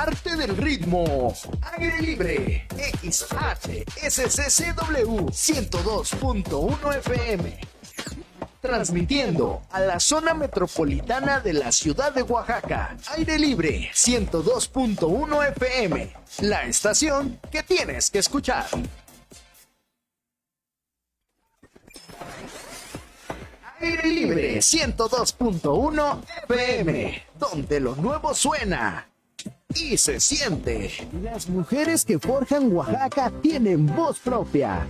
parte del ritmo. Aire Libre, XHSCCW 102.1 FM. Transmitiendo a la zona metropolitana de la ciudad de Oaxaca. Aire Libre 102.1 FM. La estación que tienes que escuchar. Aire Libre 102.1 FM, donde lo nuevo suena y se siente. Las mujeres que forjan Oaxaca tienen voz propia.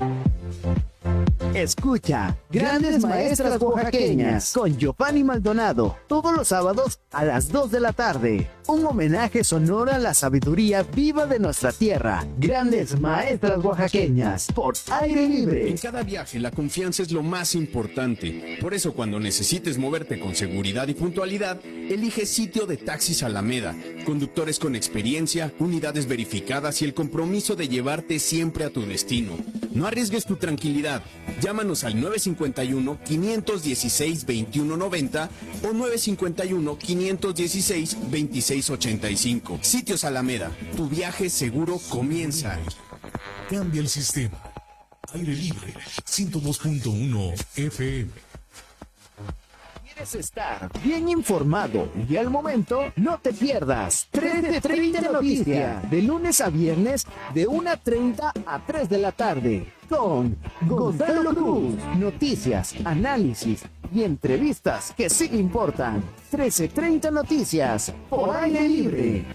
Escucha Grandes Maestras Oaxaqueñas con Giovanni Maldonado todos los sábados a las 2 de la tarde. Un homenaje sonoro a la sabiduría viva de nuestra tierra. Grandes Maestras Oaxaqueñas por Aire Libre. En cada viaje la confianza es lo más importante. Por eso cuando necesites moverte con seguridad y puntualidad, elige Sitio de Taxis Alameda. Conductores con experiencia, unidades verificadas y el compromiso de llevarte siempre a tu destino. No arriesgues tu tranquilidad. Llámanos al 951-516-2190 o 951-516-2685. Sitios Alameda, tu viaje seguro comienza. Cambia el sistema. Aire Libre 102.1 FM. ¿Quieres estar bien informado y al momento? No te pierdas 3 de 30 Noticias, de lunes a viernes de 1:30 a 3 de la tarde, con Gonzalo Cruz. Noticias, análisis y entrevistas que sí importan. 13:30 Noticias, por Aire Libre.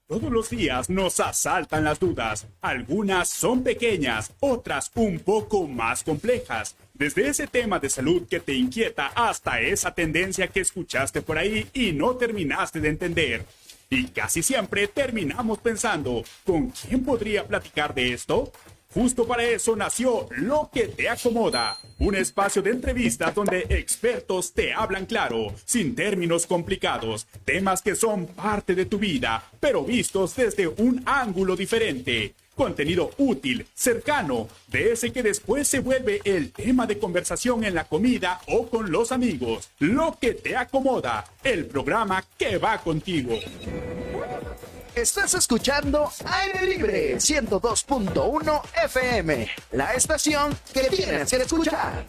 Todos los días nos asaltan las dudas. Algunas son pequeñas, otras un poco más complejas. Desde ese tema de salud que te inquieta hasta esa tendencia que escuchaste por ahí y no terminaste de entender. Y casi siempre terminamos pensando, ¿con quién podría platicar de esto? Justo para eso nació Lo que te acomoda, un espacio de entrevistas donde expertos te hablan claro, sin términos complicados, temas que son parte de tu vida, pero vistos desde un ángulo diferente. Contenido útil, cercano, de ese que después se vuelve el tema de conversación en la comida o con los amigos. Lo que te acomoda, el programa que va contigo. Estás escuchando Aire Libre 102.1 FM, la estación que tienes que escuchar.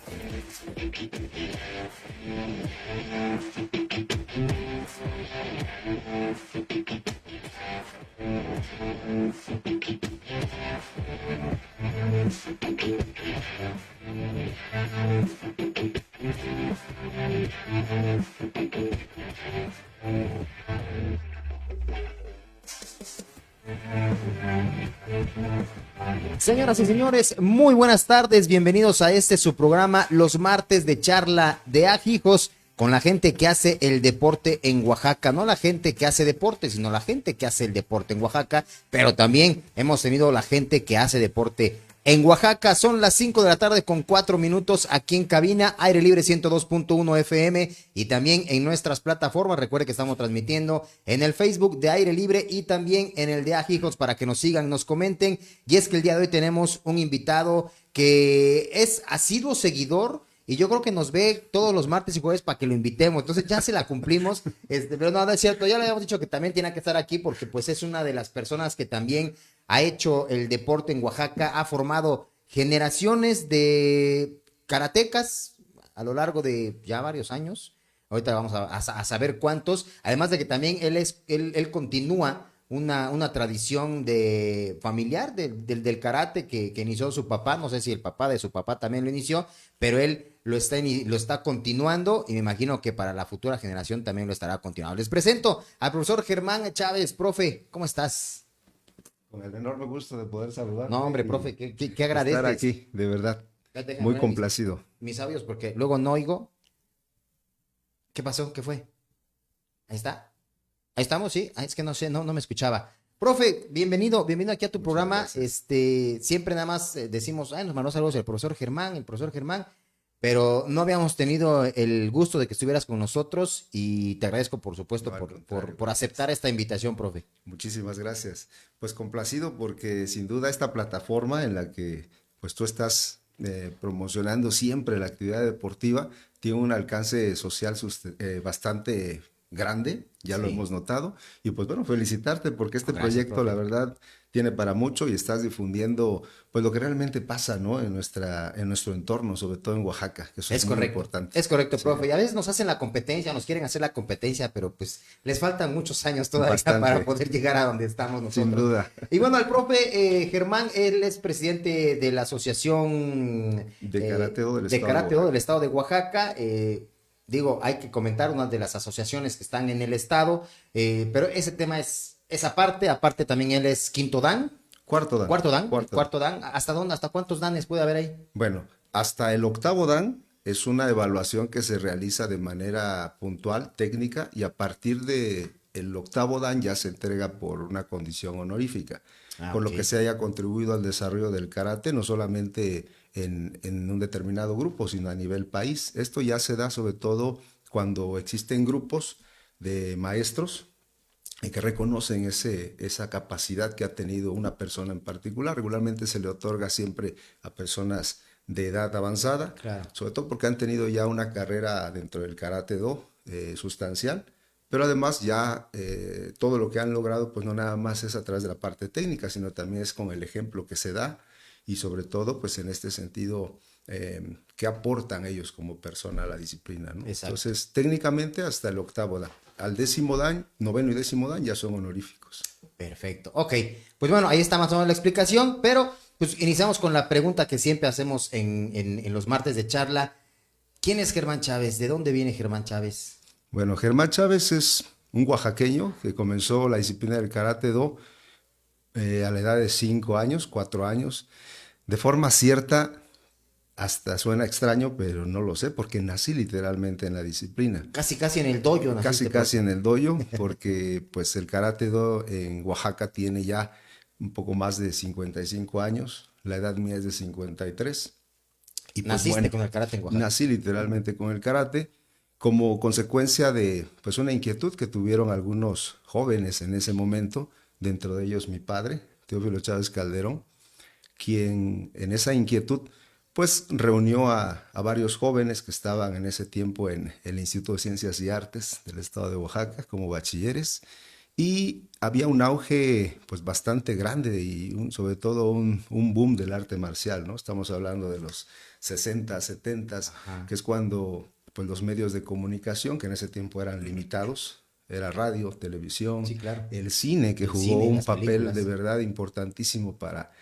Señoras y señores, muy buenas tardes, bienvenidos a su programa, los martes de charla de ajijos, con la gente que hace el deporte en Oaxaca, no la gente que hace deporte, sino la gente que hace el deporte en Oaxaca, pero también hemos tenido la gente que hace deporte en Oaxaca. Son las 5 de la tarde con 4 minutos aquí en cabina, Aire Libre 102.1 FM y también en nuestras plataformas. Recuerde que estamos transmitiendo en el Facebook de Aire Libre y también en el de Ajijos para que nos sigan, nos comenten. Y es que el día de hoy tenemos un invitado que es asiduo seguidor y yo creo que nos ve todos los martes y jueves para que lo invitemos. Entonces ya se la cumplimos. Pero no es cierto, ya le habíamos dicho que también tiene que estar aquí porque pues es una de las personas que también ha hecho el deporte en Oaxaca, ha formado generaciones de karatecas a lo largo de ya varios años. Ahorita vamos a saber cuántos. Además de que también él continúa una tradición de familiar del karate que inició su papá. No sé si el papá de su papá también lo inició, pero él lo está continuando y me imagino que para la futura generación también lo estará continuando. Les presento al profesor Germán Chávez. Profe, ¿cómo estás? Con el enorme gusto de poder saludar. No, hombre, profe, ¿qué agradeces? Estar aquí, de verdad. Muy complacido. Mis sabios, porque luego no oigo. ¿Qué pasó? ¿Qué fue? Ahí está. Ahí estamos, sí. Es que no sé, no me escuchaba. Profe, bienvenido aquí a tu programa. Siempre nada más decimos, nos mandó saludos el profesor Germán, pero no habíamos tenido el gusto de que estuvieras con nosotros y te agradezco, por supuesto, por aceptar esta invitación, profe. Muchísimas gracias. Pues complacido porque sin duda esta plataforma en la que pues tú estás promocionando siempre la actividad deportiva tiene un alcance social bastante grande, ya lo Sí. hemos notado. Y pues bueno, felicitarte porque este Gracias, proyecto, profe. la verdad, tiene para mucho y estás difundiendo pues lo que realmente pasa, ¿no? En nuestro entorno, sobre todo en Oaxaca, que eso es muy importante. Es correcto, Sí, profe. Y a veces nos hacen la competencia, nos quieren hacer la competencia, pero pues les faltan muchos años todavía bastante, para poder llegar a donde estamos sin nosotros. duda. Y bueno, al profe Germán, él es presidente de la Asociación De Karate Do del de Estado de Karate Do Oaxaca. del Estado de Oaxaca. Digo, hay que comentar una de las asociaciones que están en el estado, pero ese tema es aparte. Aparte también él es quinto dan. Cuarto dan. Cuarto dan, Cuarto dan. cuarto dan. ¿Hasta dónde? ¿Hasta cuántos danes puede haber ahí? Bueno, hasta el octavo dan es una evaluación que se realiza de manera puntual, técnica, y a partir de el octavo dan ya se entrega por una condición honorífica, por Ok. lo que se haya contribuido al desarrollo del karate, no solamente en un determinado grupo, sino a nivel país. Esto ya se da sobre todo cuando existen grupos de maestros y que reconocen esa capacidad que ha tenido una persona en particular. Regularmente se le otorga siempre a personas de edad avanzada, Claro. sobre todo porque han tenido ya una carrera dentro del Karate Do sustancial, pero además ya todo lo que han logrado, pues no nada más es a través de la parte técnica, sino también es con el ejemplo que se da y sobre todo, pues en este sentido, qué aportan ellos como persona a la disciplina, ¿no? Exacto. Entonces, técnicamente hasta el octavo dan. Al décimo dan, noveno y décimo dan ya son honoríficos. Perfecto. Ok, pues bueno, ahí está más o menos la explicación, pero pues iniciamos con la pregunta que siempre hacemos en los martes de charla. ¿Quién es Germán Chávez? ¿De dónde viene Germán Chávez? Bueno, Germán Chávez es un oaxaqueño que comenzó la disciplina del Karate Do a la edad de 5 años, 4 años. De forma cierta, hasta suena extraño, pero no lo sé, porque nací literalmente en la disciplina. Casi, casi en el dojo. Casi, casi en el dojo, porque pues el Karate Do en Oaxaca tiene ya un poco más de 55 años. La edad mía es de 53. Y pues, Naciste con el karate en Oaxaca. Nací literalmente con el karate como consecuencia de pues una inquietud que tuvieron algunos jóvenes en ese momento, dentro de ellos mi padre, Teófilo Chávez Calderón, quien en esa inquietud pues reunió a varios jóvenes que estaban en ese tiempo en el Instituto de Ciencias y Artes del Estado de Oaxaca como bachilleres, y había un auge pues bastante grande y sobre todo un boom del arte marcial, ¿no? Estamos hablando de los 60, 70, que es cuando pues los medios de comunicación, que en ese tiempo eran limitados, era radio, televisión, Sí, claro. el cine, que El jugó cine, un las papel películas. de verdad importantísimo para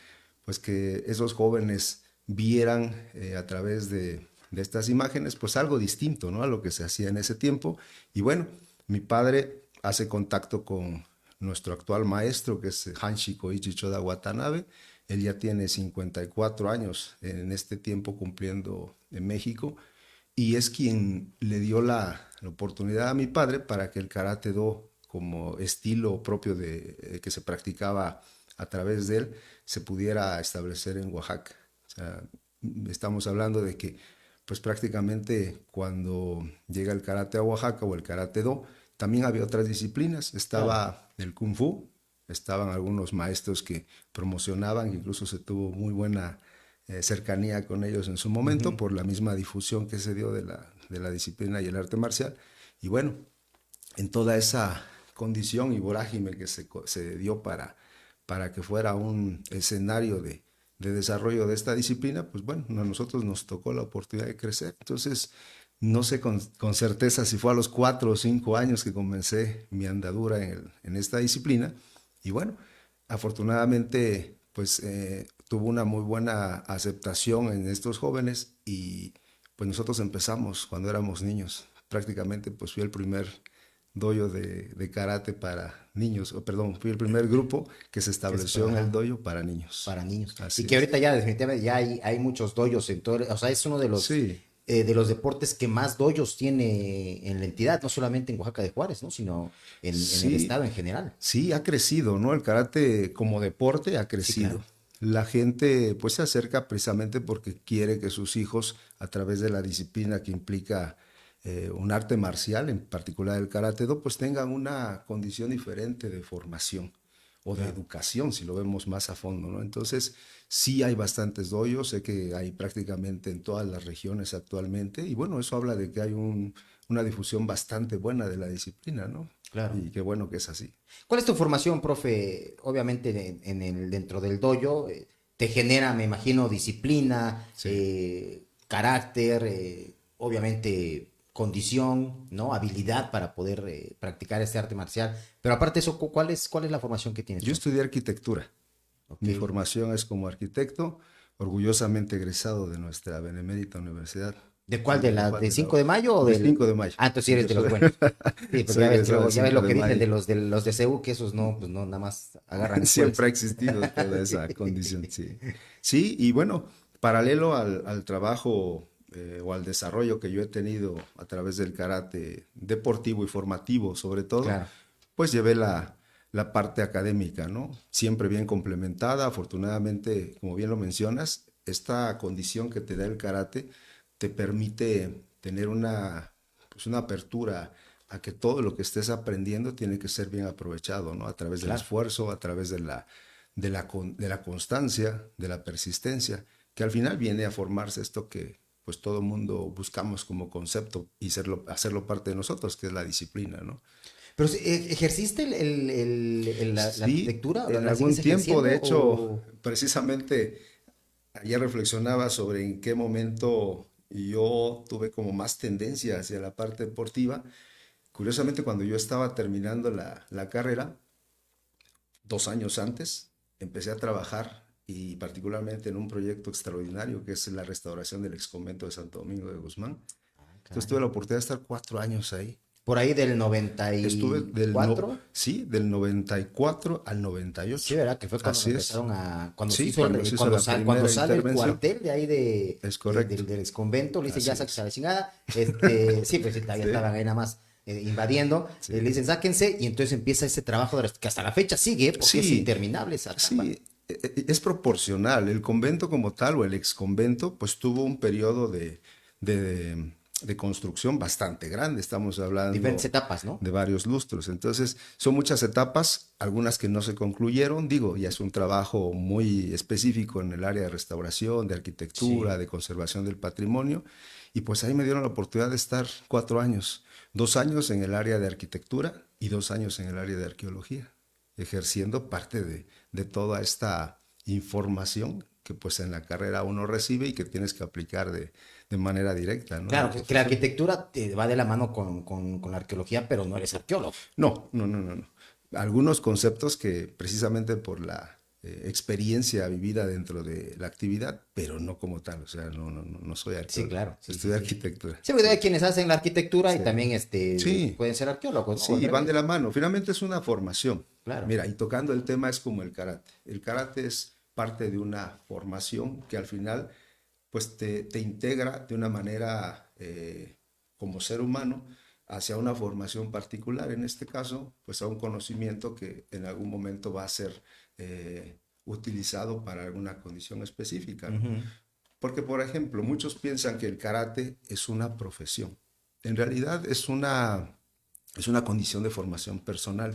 pues que esos jóvenes vieran a través de estas imágenes pues algo distinto, ¿no? A lo que se hacía en ese tiempo. Y bueno, mi padre hace contacto con nuestro actual maestro, que es Hanshi Koichi Choda Watanabe. Él ya tiene 54 años en este tiempo cumpliendo en México, y es quien le dio la oportunidad a mi padre para que el Karate Do, como estilo propio que se practicaba a través de él, se pudiera establecer en Oaxaca. O sea, estamos hablando de que pues prácticamente cuando llega el karate a Oaxaca o el Karate Do, también había otras disciplinas. Estaba el Kung Fu, estaban algunos maestros que promocionaban, incluso se tuvo muy buena cercanía con ellos en su momento por la misma difusión que se dio de la disciplina y el arte marcial. Y bueno, en toda esa condición y vorágine que se dio para que fuera un escenario de desarrollo de esta disciplina, pues bueno, a nosotros nos tocó la oportunidad de crecer. Entonces, no sé con certeza si fue a los 4 o 5 años que comencé mi andadura en esta disciplina. Y bueno, afortunadamente, pues tuvo una muy buena aceptación en estos jóvenes, y pues nosotros empezamos cuando éramos niños. Prácticamente pues fui el primer dojo de karate para niños, fui el primer grupo que se estableció en el dojo para niños. Para niños. Así Y que es. ahorita ya definitivamente ya hay muchos dojos en todo, o sea, es uno Sí. de los deportes que más dojos tiene en la entidad, no solamente en Oaxaca de Juárez, ¿no? Sino en el Sí. estado en general. Sí, ha crecido, ¿no? El karate como deporte ha crecido. claro. La gente pues se acerca precisamente porque quiere que sus hijos, a través de la disciplina que implica un arte marcial, en particular el Karate Do, pues tengan una condición diferente de formación o de educación, si lo vemos más a fondo, ¿no? Entonces, sí hay bastantes dojos, sé que hay prácticamente en todas las regiones actualmente, y bueno, eso habla de que hay una difusión bastante buena de la disciplina, ¿no? Claro. Y qué bueno que es así. ¿Cuál es tu formación, profe? Obviamente dentro del dojo te genera, me imagino, disciplina, carácter, obviamente condición, ¿no? Habilidad para poder practicar este arte marcial. Pero aparte de eso, ¿cuál es la formación que tienes? Yo estudié arquitectura. Mi formación es como arquitecto, orgullosamente egresado de nuestra benemérita universidad. ¿De cuál? ¿De 5 de mayo o de del 5 de mayo? Ah, entonces sí eres de los buenos. Sí, pues Soy ya ves, egresado del ya ves lo 5 que de dicen mayo. de los de CEU, que esos no, pues no, nada más agarran Siempre ha escuelas. existido toda esa condición, sí. Sí, y bueno, paralelo al trabajo o al desarrollo que yo he tenido a través del karate deportivo y formativo, sobre todo, Claro. pues llevé la parte académica, ¿no? Siempre bien complementada. Afortunadamente, como bien lo mencionas, esta condición que te da el karate te permite tener pues una apertura a que todo lo que estés aprendiendo tiene que ser bien aprovechado, ¿no? A través del esfuerzo, a través de la constancia, de la persistencia, que al final viene a formarse esto que pues todo mundo buscamos como concepto y hacerlo parte de nosotros, que es la disciplina, ¿no? Pero ¿ejerciste la Sí, arquitectura? en ¿La algún sigues tiempo, de ejerciendo hecho, o...? precisamente ayer reflexionaba sobre en qué momento yo tuve como más tendencia hacia la parte deportiva. Curiosamente, cuando yo estaba terminando la carrera, 2 años antes, empecé a trabajar y particularmente en un proyecto extraordinario que es la restauración del exconvento de Santo Domingo de Guzmán. Entonces tuve la oportunidad de estar 4 años ahí. Por ahí del Estuve 94. del 94 al 98. Sí, ¿verdad? Que fue cuando Así empezaron es. a... Cuando se Sí, hizo cuando se hizo cuando, la cuando primera sale el intervención. cuartel de ahí Es correcto. del exconvento, le dice Así ya es. sáquese a la chingada. Sí, pues sí, todavía Sí. estaban ahí nada más invadiendo. Sí. Le dicen sáquense y entonces empieza ese trabajo que hasta la fecha sigue porque es Sí. interminable esa etapa. Sí, es proporcional. El convento como tal o el exconvento, pues tuvo un periodo de construcción bastante grande. Estamos hablando Diferentes etapas, ¿no? de varios lustros. Entonces, son muchas etapas, algunas que no se concluyeron. Digo, ya es un trabajo muy específico en el área de restauración, de arquitectura, de conservación del patrimonio. Y pues ahí me dieron la oportunidad de estar 4 años. 2 años en el área de arquitectura y 2 años en el área de arqueología, ejerciendo parte de toda esta información que pues en la carrera uno recibe y que tienes que aplicar de manera directa, ¿no? Claro, que la arquitectura te va de la mano con la arqueología, pero no eres arqueólogo. No. Algunos conceptos que precisamente por la experiencia vivida dentro de la actividad, pero no como tal, o sea, no soy arqueólogo. Sí, claro. Sí, Estudié sí, sí. arquitectura. Sí, porque hay quienes hacen la arquitectura y Sí. también Sí. pueden ser arqueólogos, ¿no? Sí, van de la mano. Finalmente es una formación. Claro. Mira, y tocando el tema es como el karate. El karate es parte de una formación que al final pues te integra de una manera como ser humano hacia una formación particular, en este caso, pues a un conocimiento que en algún momento va a ser utilizado para alguna condición específica, ¿no? Porque, por ejemplo, muchos piensan que el karate es una profesión. En realidad es una condición de formación personal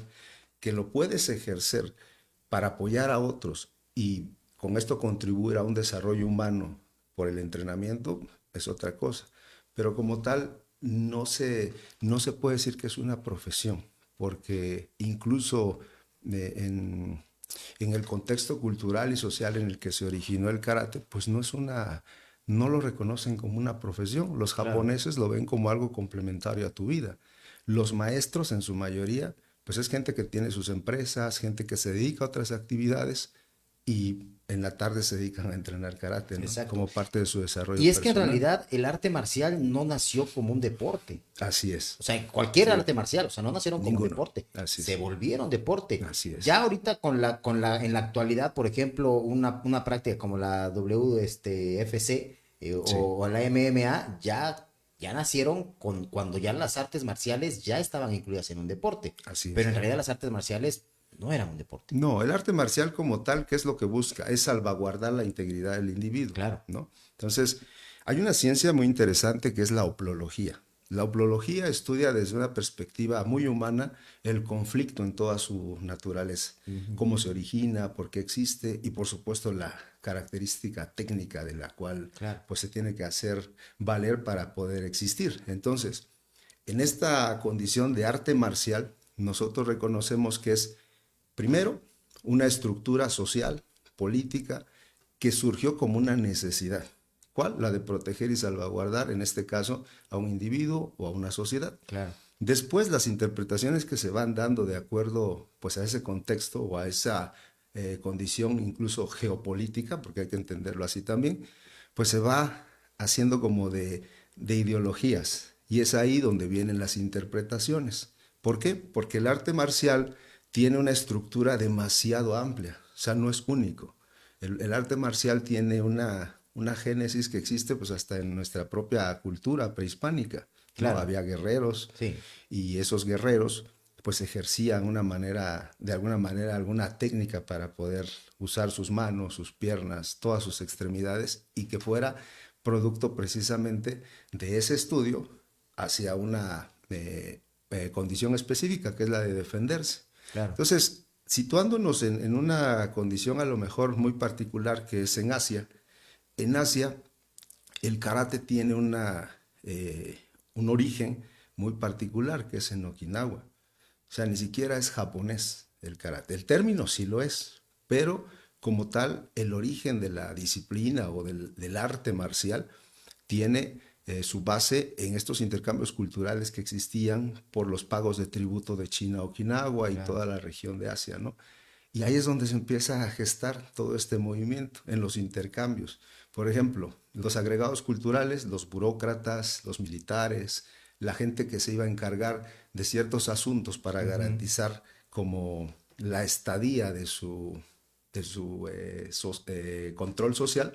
que lo puedes ejercer para apoyar a otros y con esto contribuir a un desarrollo humano por el entrenamiento, es otra cosa. Pero como tal, no se puede decir que es una profesión, porque incluso en el contexto cultural y social en el que se originó el karate, pues no lo reconocen como una profesión. Los japoneses lo ven como algo complementario a tu vida. Los maestros, en su mayoría, pues es gente que tiene sus empresas, gente que se dedica a otras actividades y en la tarde se dedican a entrenar karate, ¿no? Como parte de su desarrollo Y es que en personal. realidad el arte marcial no nació como un deporte. Así es. O sea, cualquier arte marcial, o sea, no nacieron como Ninguno. deporte. Así es. Se volvieron deporte. Así es. Ya ahorita en la actualidad, por ejemplo, una práctica como la WFC o la MMA ya nacieron cuando ya las artes marciales ya estaban incluidas en un deporte. Así es. Pero en realidad las artes marciales no eran un deporte. No, el arte marcial como tal, ¿qué es lo que busca? Es salvaguardar la integridad del individuo. Claro. ¿No? Entonces, hay una ciencia muy interesante que es la oplología. La oplología estudia desde una perspectiva muy humana el conflicto en toda su naturaleza, cómo se origina, por qué existe y por supuesto la característica técnica de la cual pues se tiene que hacer valer para poder existir. Entonces, En esta condición de arte marcial, nosotros reconocemos que es, primero, una estructura social, política, que surgió como una necesidad. ¿Cuál? La de proteger y salvaguardar, en este caso, a un individuo o a una sociedad. Claro. Después, las interpretaciones que se van dando de acuerdo pues, a ese contexto o a esa condición incluso geopolítica, porque hay que entenderlo así también, pues se va haciendo como de ideologías. Y es ahí donde vienen las interpretaciones. ¿Por qué? Porque el arte marcial tiene una estructura demasiado amplia, o sea, no es único. El arte marcial tiene una génesis que existe pues hasta en nuestra propia cultura prehispánica. Claro. ¿No? Había guerreros, Sí. y esos guerreros pues ejercían de alguna manera, alguna técnica para poder usar sus manos, sus piernas, todas sus extremidades, y que fuera producto precisamente de ese estudio hacia una condición específica, que es la de defenderse. Claro. Entonces, situándonos en una condición a lo mejor muy particular, que es en Asia el karate tiene un origen muy particular, que es en Okinawa. O sea, ni siquiera es japonés el karate. El término sí lo es, pero como tal, el origen de la disciplina o del arte marcial tiene su base en estos intercambios culturales que existían por los pagos de tributo de China a Okinawa y toda la región de Asia, ¿no? Y ahí es donde se empieza a gestar todo este movimiento, en los intercambios. Por ejemplo, los agregados culturales, los burócratas, los militares, la gente que se iba a encargar de ciertos asuntos para garantizar como la estadía de su control social,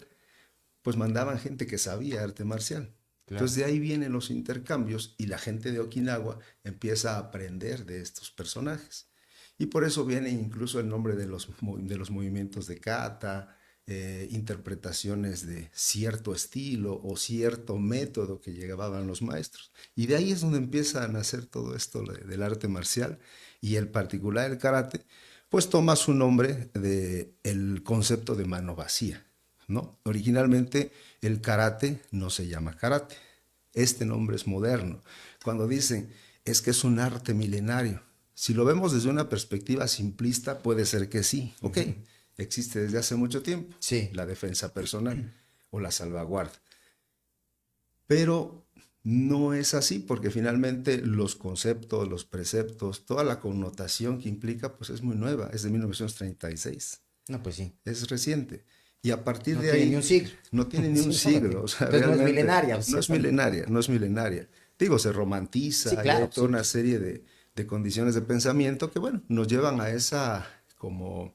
pues mandaban gente que sabía arte marcial. Claro. Entonces de ahí vienen los intercambios y la gente de Okinawa empieza a aprender de estos personajes. Y por eso viene incluso el nombre de los movimientos de kata, interpretaciones de cierto estilo o cierto método que llevaban los maestros. Y de ahí es donde empieza a nacer todo esto del arte marcial, y el particular del karate, pues toma su nombre del concepto de mano vacía, ¿no? Originalmente el karate no se llama karate. Este nombre es moderno. Cuando dicen es que es un arte milenario, si lo vemos desde una perspectiva simplista, puede ser que sí. Ok, existe desde hace mucho tiempo. Sí. La defensa personal o la salvaguarda. Pero no es así, porque finalmente los conceptos, los preceptos, toda la connotación que implica, pues es muy nueva, es de 1936. No, pues sí. Es reciente. Y a partir No de tiene ahí... ni un siglo. No tiene ni un siglo. O sea, entonces no es milenaria. No es milenaria, no es milenaria. Digo, se romantiza, sí, claro, hay toda una serie de condiciones de pensamiento que, bueno, nos llevan a esa como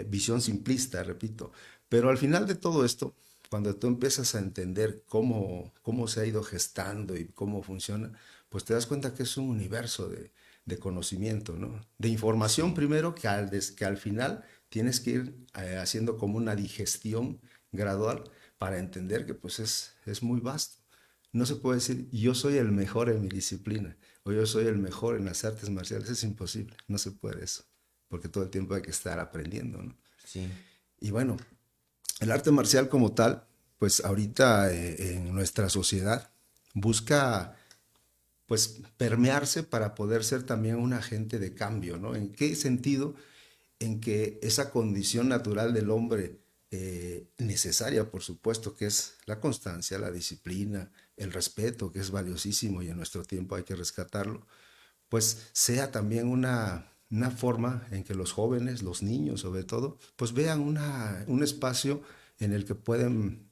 visión simplista, repito. Pero al final de todo esto, cuando tú empiezas a entender cómo se ha ido gestando y cómo funciona, pues te das cuenta que es un universo de conocimiento, ¿no? De información primero, que al final tienes que ir haciendo como una digestión gradual para entender que pues es muy vasto. No se puede decir, yo soy el mejor en mi disciplina, o yo soy el mejor en las artes marciales. Es imposible, no se puede eso, porque todo el tiempo hay que estar aprendiendo, ¿no? Sí. Y bueno, el arte marcial como tal, pues ahorita en nuestra sociedad busca pues permearse para poder ser también un agente de cambio, ¿no? ¿En qué sentido? En que esa condición natural del hombre, necesaria por supuesto, que es la constancia, la disciplina, el respeto, que es valiosísimo y en nuestro tiempo hay que rescatarlo, pues sea también una forma en que los jóvenes, los niños sobre todo, pues vean un espacio en el que pueden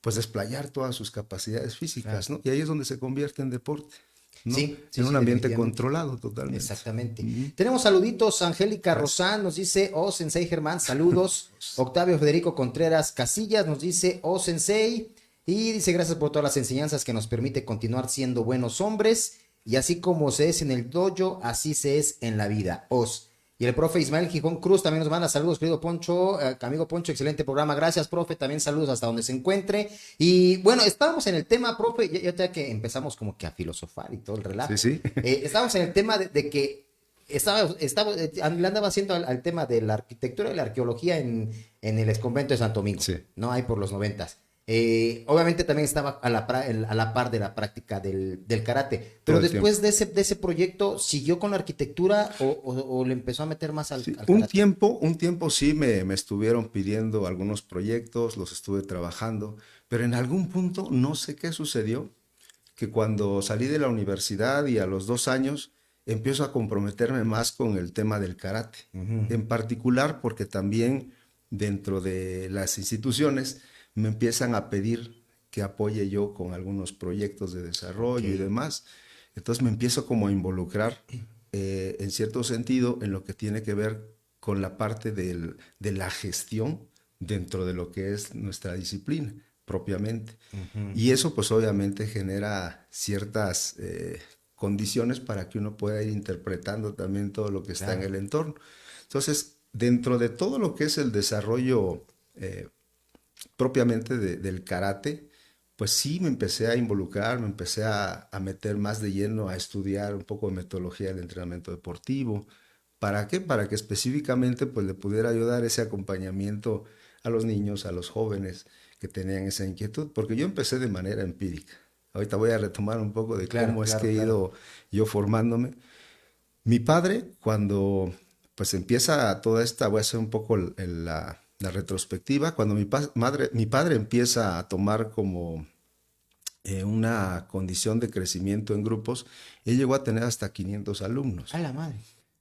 pues desplayar todas sus capacidades físicas, ¿no? Y ahí es donde se convierte en deporte, ¿no? Sí, en un ambiente controlado totalmente. Exactamente. Tenemos saluditos. Angélica Rosán nos dice, oh Sensei Germán, saludos. Octavio Federico Contreras Casillas nos dice, oh Sensei, y dice, gracias por todas las enseñanzas que nos permite continuar siendo buenos hombres, y así como se es en el dojo, así se es en la vida. Os. Y el profe Ismael Gijón Cruz también nos manda saludos, querido Poncho, amigo Poncho, excelente programa, gracias profe, también saludos hasta donde se encuentre. Y bueno, estábamos en el tema, profe, ya que empezamos como que a filosofar y todo el relato. Sí, sí. Estábamos en el tema de que le andaba haciendo al tema de la arquitectura y la arqueología en el convento de Santo Domingo, sí. ¿no? Ahí por los 90s. Obviamente también estaba a la par de la práctica del karate, pero Todo el después de ese proyecto, ¿siguió con la arquitectura o le empezó a meter más Sí, al karate? un tiempo sí me estuvieron pidiendo algunos proyectos, los estuve trabajando, pero en algún punto no sé qué sucedió, que cuando salí de la universidad y a los 2 años empiezo a comprometerme más con el tema del karate, en particular porque también dentro de las instituciones me empiezan a pedir que apoye yo con algunos proyectos de desarrollo y demás. Entonces me empiezo como a involucrar en cierto sentido en lo que tiene que ver con la parte de la gestión dentro de lo que es nuestra disciplina propiamente. Y eso pues obviamente genera ciertas condiciones para que uno pueda ir interpretando también todo lo que está en el entorno. Entonces, dentro de todo lo que es el desarrollo propiamente del karate, pues sí me empecé a involucrar, me empecé a meter más de lleno a estudiar un poco de metodología del entrenamiento deportivo. ¿Para qué? Para que específicamente pues le pudiera ayudar ese acompañamiento a los niños, a los jóvenes que tenían esa inquietud, porque yo empecé de manera empírica. Ahorita voy a retomar un poco de Claro, cómo es claro, que he claro. ido yo formándome. Mi padre, cuando pues empieza toda esta, voy a hacer un poco la retrospectiva, cuando mi padre empieza a tomar como una condición de crecimiento en grupos, él llegó a tener hasta 500 alumnos. A la madre.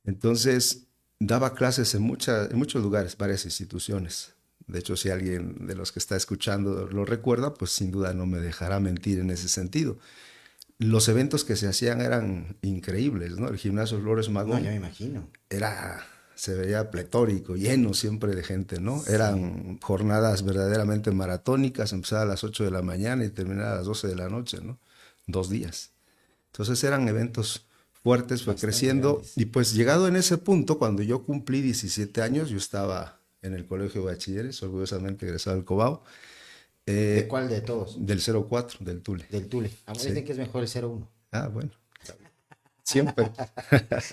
Entonces, daba clases en muchos lugares, varias instituciones. De hecho, si alguien de los que está escuchando lo recuerda, pues sin duda no me dejará mentir en ese sentido. Los eventos que se hacían eran increíbles, ¿no? El gimnasio Flores No, ya Magón me imagino. se veía pletórico, lleno siempre de gente, ¿no? Eran jornadas verdaderamente maratónicas, empezaba a las 8 de la mañana y terminaba a las 12 de la noche, ¿no? 2 días. Entonces eran eventos fuertes, fue Bastante creciendo grandes. y pues llegado en ese punto, cuando yo cumplí 17 años, yo estaba en el colegio de bachilleres, orgullosamente egresado del Cobao, ¿De cuál de todos? del 04, del Tule. Del Tule. A mí me dicen Sí. que es mejor el 01. Ah, bueno. Siempre.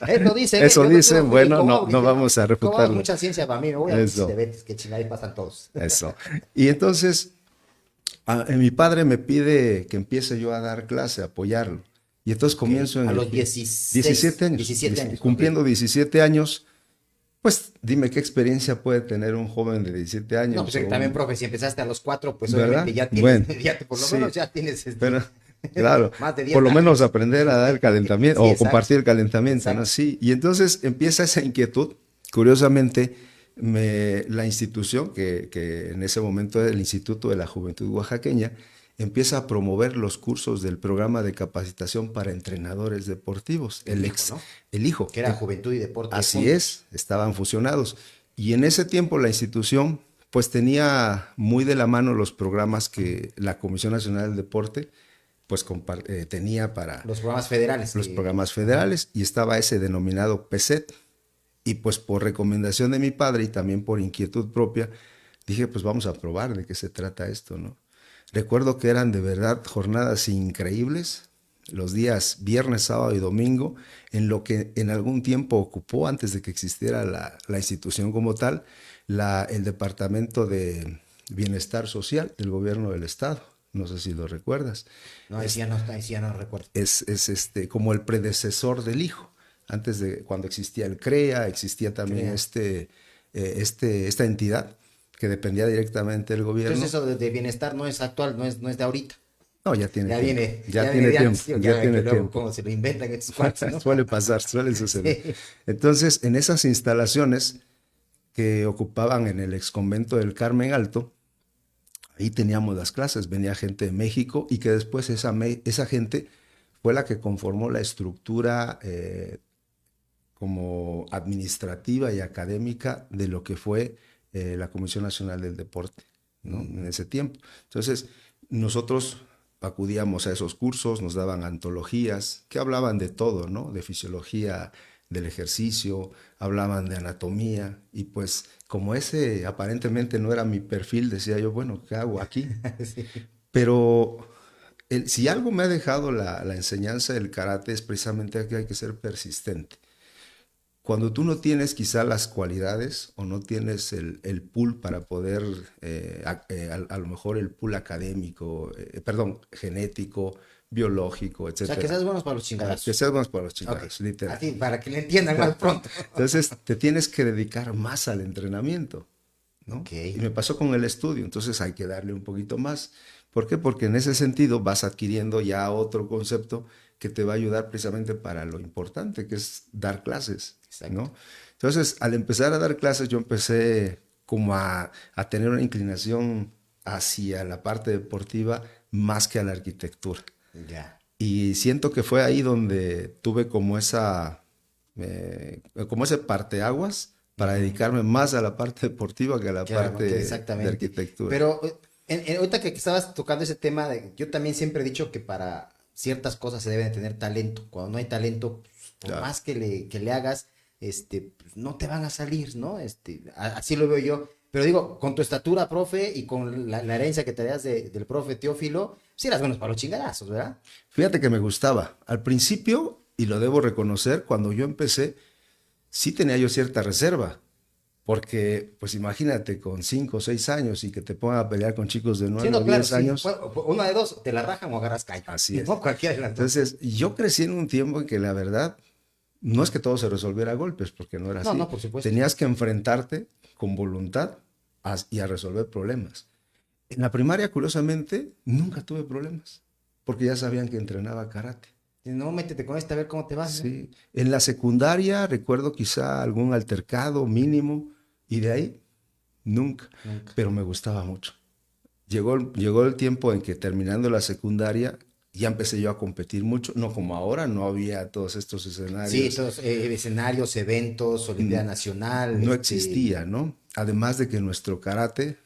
Eso dicen, Eso yo dicen, fui del bueno, Cobao, no dije, vamos a Cobao es refutarlo. mucha ciencia para mí, me voy a Eso. de Betis, que chingada, ahí pasan todos. Eso. Y entonces, mi padre me pide que empiece yo a dar clase, a apoyarlo. Y entonces comienzo en A el los 16, 17 años. 17 años, Cumpliendo ok. 17 años, pues dime qué experiencia puede tener un joven de 17 años. No, pues o también, un- profe, si empezaste a los 4, pues ¿Verdad? obviamente ya tienes, Bueno, por lo sí. menos ya tienes Pero, claro, más de 10 por lo años. menos aprender a dar el calentamiento Sí, o exacto. compartir el calentamiento, ¿no? Exacto. Sí, y entonces empieza esa inquietud. Curiosamente, la institución, que en ese momento era el Instituto de la Juventud Oaxaqueña, empieza a promover los cursos del programa de capacitación para entrenadores deportivos. El hijo, ¿no? El hijo. Que era Juventud y Deporte. Así juntos. es, estaban fusionados. Y en ese tiempo la institución pues tenía muy de la mano los programas que la Comisión Nacional del Deporte pues tenía para Los programas federales. los programas federales y estaba ese denominado PSET. Y pues por recomendación de mi padre y también por inquietud propia, dije pues vamos a probar de qué se trata esto, ¿no? Recuerdo que eran de verdad jornadas increíbles, los días viernes, sábado y domingo, en lo que en algún tiempo ocupó, antes de que existiera la institución como tal, el Departamento de Bienestar Social del Gobierno del Estado. No sé si lo recuerdas. No, ahí sí ya no recuerdo. Es como el predecesor del hijo. Antes de cuando existía el CREA, existía también esta entidad que dependía directamente del gobierno. Entonces eso de bienestar no es actual, no es de ahorita. No, ya tiene Ya tiempo. viene, Ya viene tiene de tiempo. antes, tío, Ya que tiene luego tiempo. como se lo inventan estos cuantos, ¿no? Suele pasar, suele suceder. Sí. Entonces, en esas instalaciones que ocupaban en el ex convento del Carmen Alto, ahí teníamos las clases, venía gente de México y que después esa gente fue la que conformó la estructura como administrativa y académica de lo que fue la Comisión Nacional del Deporte, ¿no? En ese tiempo. Entonces, nosotros acudíamos a esos cursos, nos daban antologías que hablaban de todo, ¿no? De fisiología del ejercicio, hablaban de anatomía y pues como ese aparentemente no era mi perfil, decía yo, bueno, ¿qué hago aquí? Sí. Pero si algo me ha dejado la enseñanza del karate es precisamente que hay que ser persistente. cuando tú no tienes quizá las cualidades o no tienes el pool para poder, a lo mejor el pool académico, perdón, genético, biológico, O sea, etcétera. que seas buenos para los chingadazos. Que seas buenos para los chingados, Ok. literal. Así, para que le entiendan más pronto. Entonces, te tienes que dedicar más al entrenamiento, ¿no? Ok. Y me pasó con el estudio, entonces hay que darle un poquito más. ¿Por qué? Porque en ese sentido vas adquiriendo ya otro concepto que te va a ayudar precisamente para lo importante, que es dar clases, Exacto. ¿no? Entonces, al empezar a dar clases, yo empecé como a tener una inclinación hacia la parte deportiva más que a la arquitectura. Ya. Y siento que fue ahí donde tuve como como ese parteaguas para dedicarme más a la parte deportiva que a la Claro, parte de exactamente. arquitectura. Pero ahorita que estabas tocando ese tema, yo también siempre he dicho que para ciertas cosas se debe de tener talento. Cuando no hay talento, pues, por Claro. más que le hagas, pues, no te van a salir, ¿no? Así lo veo yo. Pero digo, con tu estatura, profe, y con la herencia que te das del profe Teófilo, sí eras buenos para los chingadazos, ¿verdad? Fíjate que me gustaba. Al principio, y lo debo reconocer, cuando yo empecé, sí tenía yo cierta reserva. Porque, pues imagínate, con 5 o 6 años y que te pongan a pelear con chicos de 9 Sí, no, o claro, 10 sí. años. Bueno, una de dos, te la rajan o agarras callo. Así es. No, cualquiera de las dos. Entonces, yo crecí en un tiempo en que la verdad, no es que todo se resolviera a golpes, porque no era No, así. no, por supuesto. Tenías que enfrentarte con voluntad y a resolver problemas. En la primaria, curiosamente, nunca tuve problemas, porque ya sabían que entrenaba karate. No, métete con esta a ver cómo te vas, ¿no? Sí. En la secundaria recuerdo quizá algún altercado mínimo y de ahí nunca. Nunca. Pero me gustaba mucho. Llegó el tiempo en que terminando la secundaria ya empecé yo a competir mucho, no como ahora, no había todos estos escenarios. Sí, todos escenarios, eventos, Olimpiada Nacional. No existía, ¿no? Además de que nuestro karate,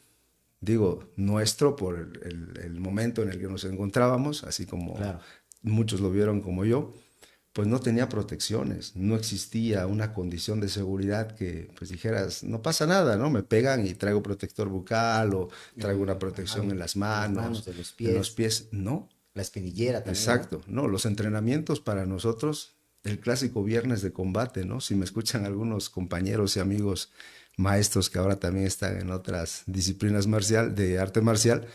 digo, nuestro por el momento en el que nos encontrábamos, así como Claro. muchos lo vieron como yo, pues no tenía protecciones, no existía una condición de seguridad que pues dijeras, no pasa nada, ¿no? Me pegan y traigo protector bucal o traigo una protección en las manos, en los en los pies, no. La espinillera también. Exacto, no, los entrenamientos para nosotros, el clásico viernes de combate, ¿no? Si me escuchan algunos compañeros y amigos maestros que ahora también están en otras disciplinas de arte marcial,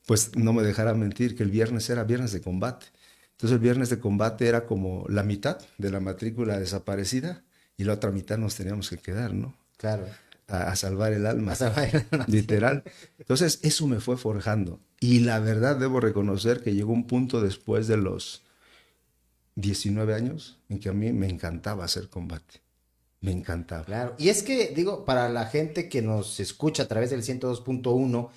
pues no me dejarán mentir que el viernes era viernes de combate. Entonces el viernes de combate era como la mitad de la matrícula desaparecida y la otra mitad nos teníamos que quedar, ¿no? ¿no? Claro. A salvar el alma. A salvar el alma, Literal. Entonces, eso me fue forjando. Y la verdad, debo reconocer que llegó un punto después de los 19 años en que a mí me encantaba hacer combate. Me encantaba. Claro, y es que, digo, para la gente que nos escucha a través del 102.1,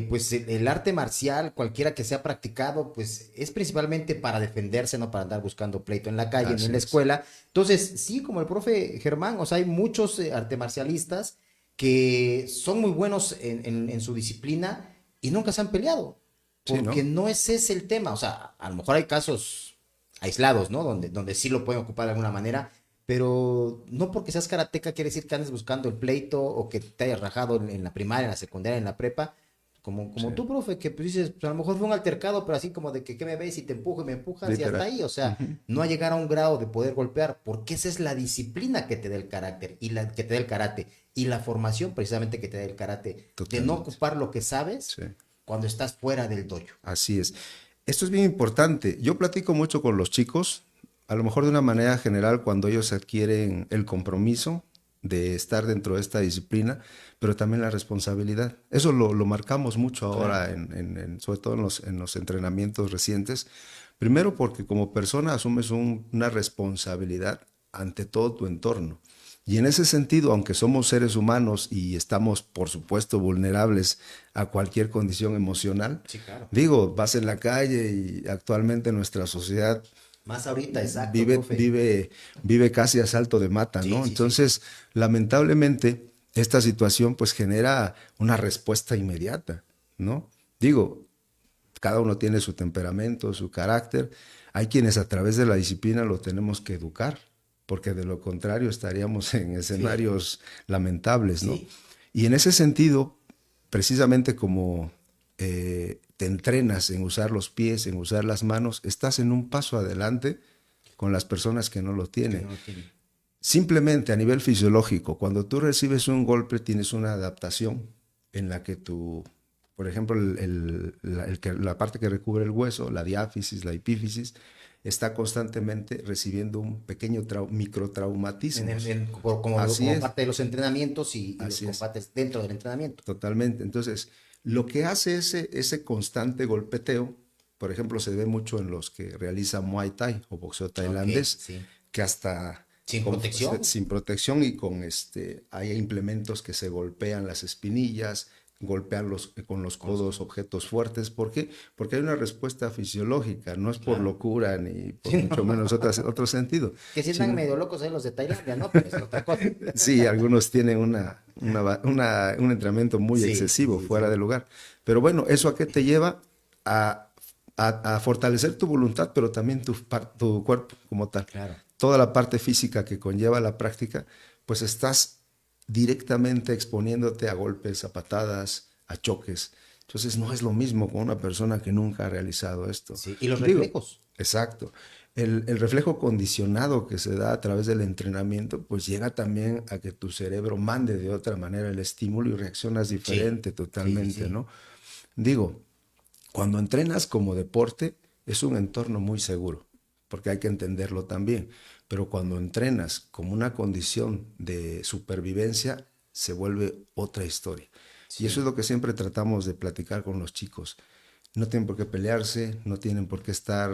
pues el arte marcial, cualquiera que sea practicado, pues es principalmente para defenderse, no para andar buscando pleito en la calle, ni Así en la es. escuela. Entonces, sí, como el profe Germán, o sea, hay muchos arte marcialistas que son muy buenos en su disciplina y nunca se han peleado, Sí, porque no es ese el tema. O sea, a lo mejor hay casos aislados, ¿no? Donde sí lo pueden ocupar de alguna manera, pero no porque seas karateca quiere decir que andes buscando el pleito o que te hayas rajado en la primaria, en la secundaria, en la prepa, como Sí. tú, profe, que pues dices, pues a lo mejor fue un altercado, pero así como de que ¿qué me ves y te empujo y me empujas y Literal. hasta ahí, o sea, no a llegar a un grado de poder golpear, porque esa es la disciplina que te da el carácter y la que te da el karate y la formación precisamente que te da el karate, de no Totalmente. ocupar lo que sabes Sí. cuando estás fuera del dojo. Así es. Esto es bien importante. Yo platico mucho con los chicos, a lo mejor de una manera general, cuando ellos adquieren el compromiso de estar dentro de esta disciplina, pero también la responsabilidad. Eso lo marcamos mucho ahora, sobre todo en los entrenamientos recientes. Primero porque como persona asumes una responsabilidad ante todo tu entorno. Y en ese sentido, aunque somos seres humanos y estamos, por supuesto, vulnerables a cualquier condición emocional, Sí, claro. digo, vas en la calle y actualmente nuestra sociedad Más ahorita, exacto, vive, profe. vive casi a salto de mata, Sí, ¿no? sí, Entonces, lamentablemente, esta situación pues genera una respuesta inmediata, ¿no? Digo, cada uno tiene su temperamento, su carácter. Hay quienes a través de la disciplina lo tenemos que educar, porque de lo contrario estaríamos en escenarios lamentables, ¿no? Sí. Y en ese sentido, precisamente como te entrenas en usar los pies, en usar las manos, estás en un paso adelante con las personas que no lo tienen. Que no tiene. simplemente a nivel fisiológico, cuando tú recibes un golpe tienes una adaptación en la que por ejemplo, la parte que recubre el hueso, la diáfisis, la epífisis, está constantemente recibiendo un pequeño microtraumatismo. Como Así es. parte de los entrenamientos y los Así es. combates dentro del entrenamiento. Totalmente. Entonces, lo que hace ese constante golpeteo, por ejemplo, se ve mucho en los que realizan Muay Thai o boxeo tailandés, sí. que hasta Sin protección. sin protección y hay implementos que se golpean las espinillas, golpean con los codos objetos fuertes. ¿Por qué? Porque hay una respuesta fisiológica, no es por locura ni por mucho menos otro sentido. Que si están medio locos ahí los de Tailandia, ¿no? Pero es otra cosa. Sí, algunos tienen un entrenamiento muy excesivo, fuera de lugar. Pero bueno, ¿eso a qué te lleva? A fortalecer tu voluntad, pero también tu cuerpo como tal. Claro. Toda la parte física que conlleva la práctica, pues estás directamente exponiéndote a golpes, a patadas, a choques. Entonces no es lo mismo con una persona que nunca ha realizado esto. Sí, y los reflejos. Exacto. El reflejo condicionado que se da a través del entrenamiento, pues llega también a que tu cerebro mande de otra manera el estímulo y reaccionas diferente totalmente, ¿no? Digo, cuando entrenas como deporte es un entorno muy seguro, porque hay que entenderlo también. Pero cuando entrenas como una condición de supervivencia, se vuelve otra historia. Y eso es lo que siempre tratamos de platicar con los chicos. No tienen por qué pelearse, no tienen por qué estar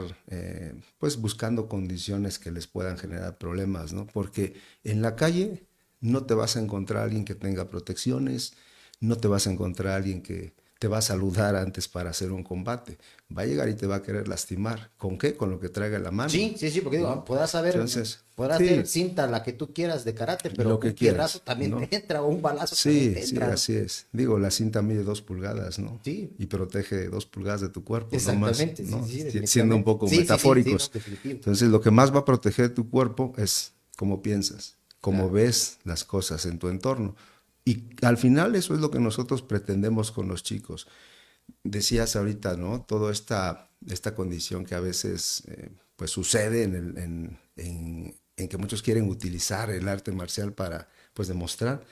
pues buscando condiciones que les puedan generar problemas, ¿no? Porque en la calle no te vas a encontrar a alguien que tenga protecciones, no te vas a encontrar a alguien que te va a saludar antes para hacer un combate. Va a llegar y te va a querer lastimar. ¿Con qué? Con lo que traiga en la mano. Sí, porque digo, ¿no? podrás saber, Entonces, hacer cinta la que tú quieras de karate, pero lo que un quieras, pierrazo también ¿no? te entra, o un balazo también te entra. Sí, así es. Digo, la cinta mide 2 pulgadas, ¿no? Sí. Y protege 2 pulgadas de tu cuerpo. Exactamente, no más, ¿no? sí, definitivamente. Siendo un poco metafóricos. Sí, definitivo. Entonces, lo que más va a proteger tu cuerpo es cómo piensas, cómo ves las cosas en tu entorno. Y al final eso es lo que nosotros pretendemos con los chicos. Decías ahorita, ¿no? Toda esta condición que a veces pues sucede en que muchos quieren utilizar el arte marcial para pues demostrar,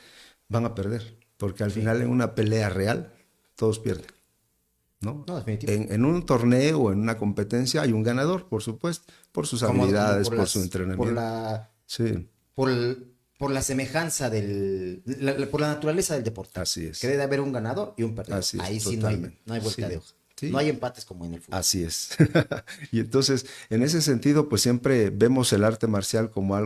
van a perder, porque al final en una pelea real todos pierden, ¿no? No, definitivamente. En un torneo o en una competencia hay un ganador, por supuesto, por sus habilidades, por su entrenamiento. Por la semejanza por la naturaleza del deporte. Así es. Que debe haber un ganador y un perdedor. Así es, ahí sí totalmente. no hay vuelta de hoja. Sí. No hay empates como en el fútbol. Así es. Y entonces, en ese sentido, pues siempre vemos el arte marcial como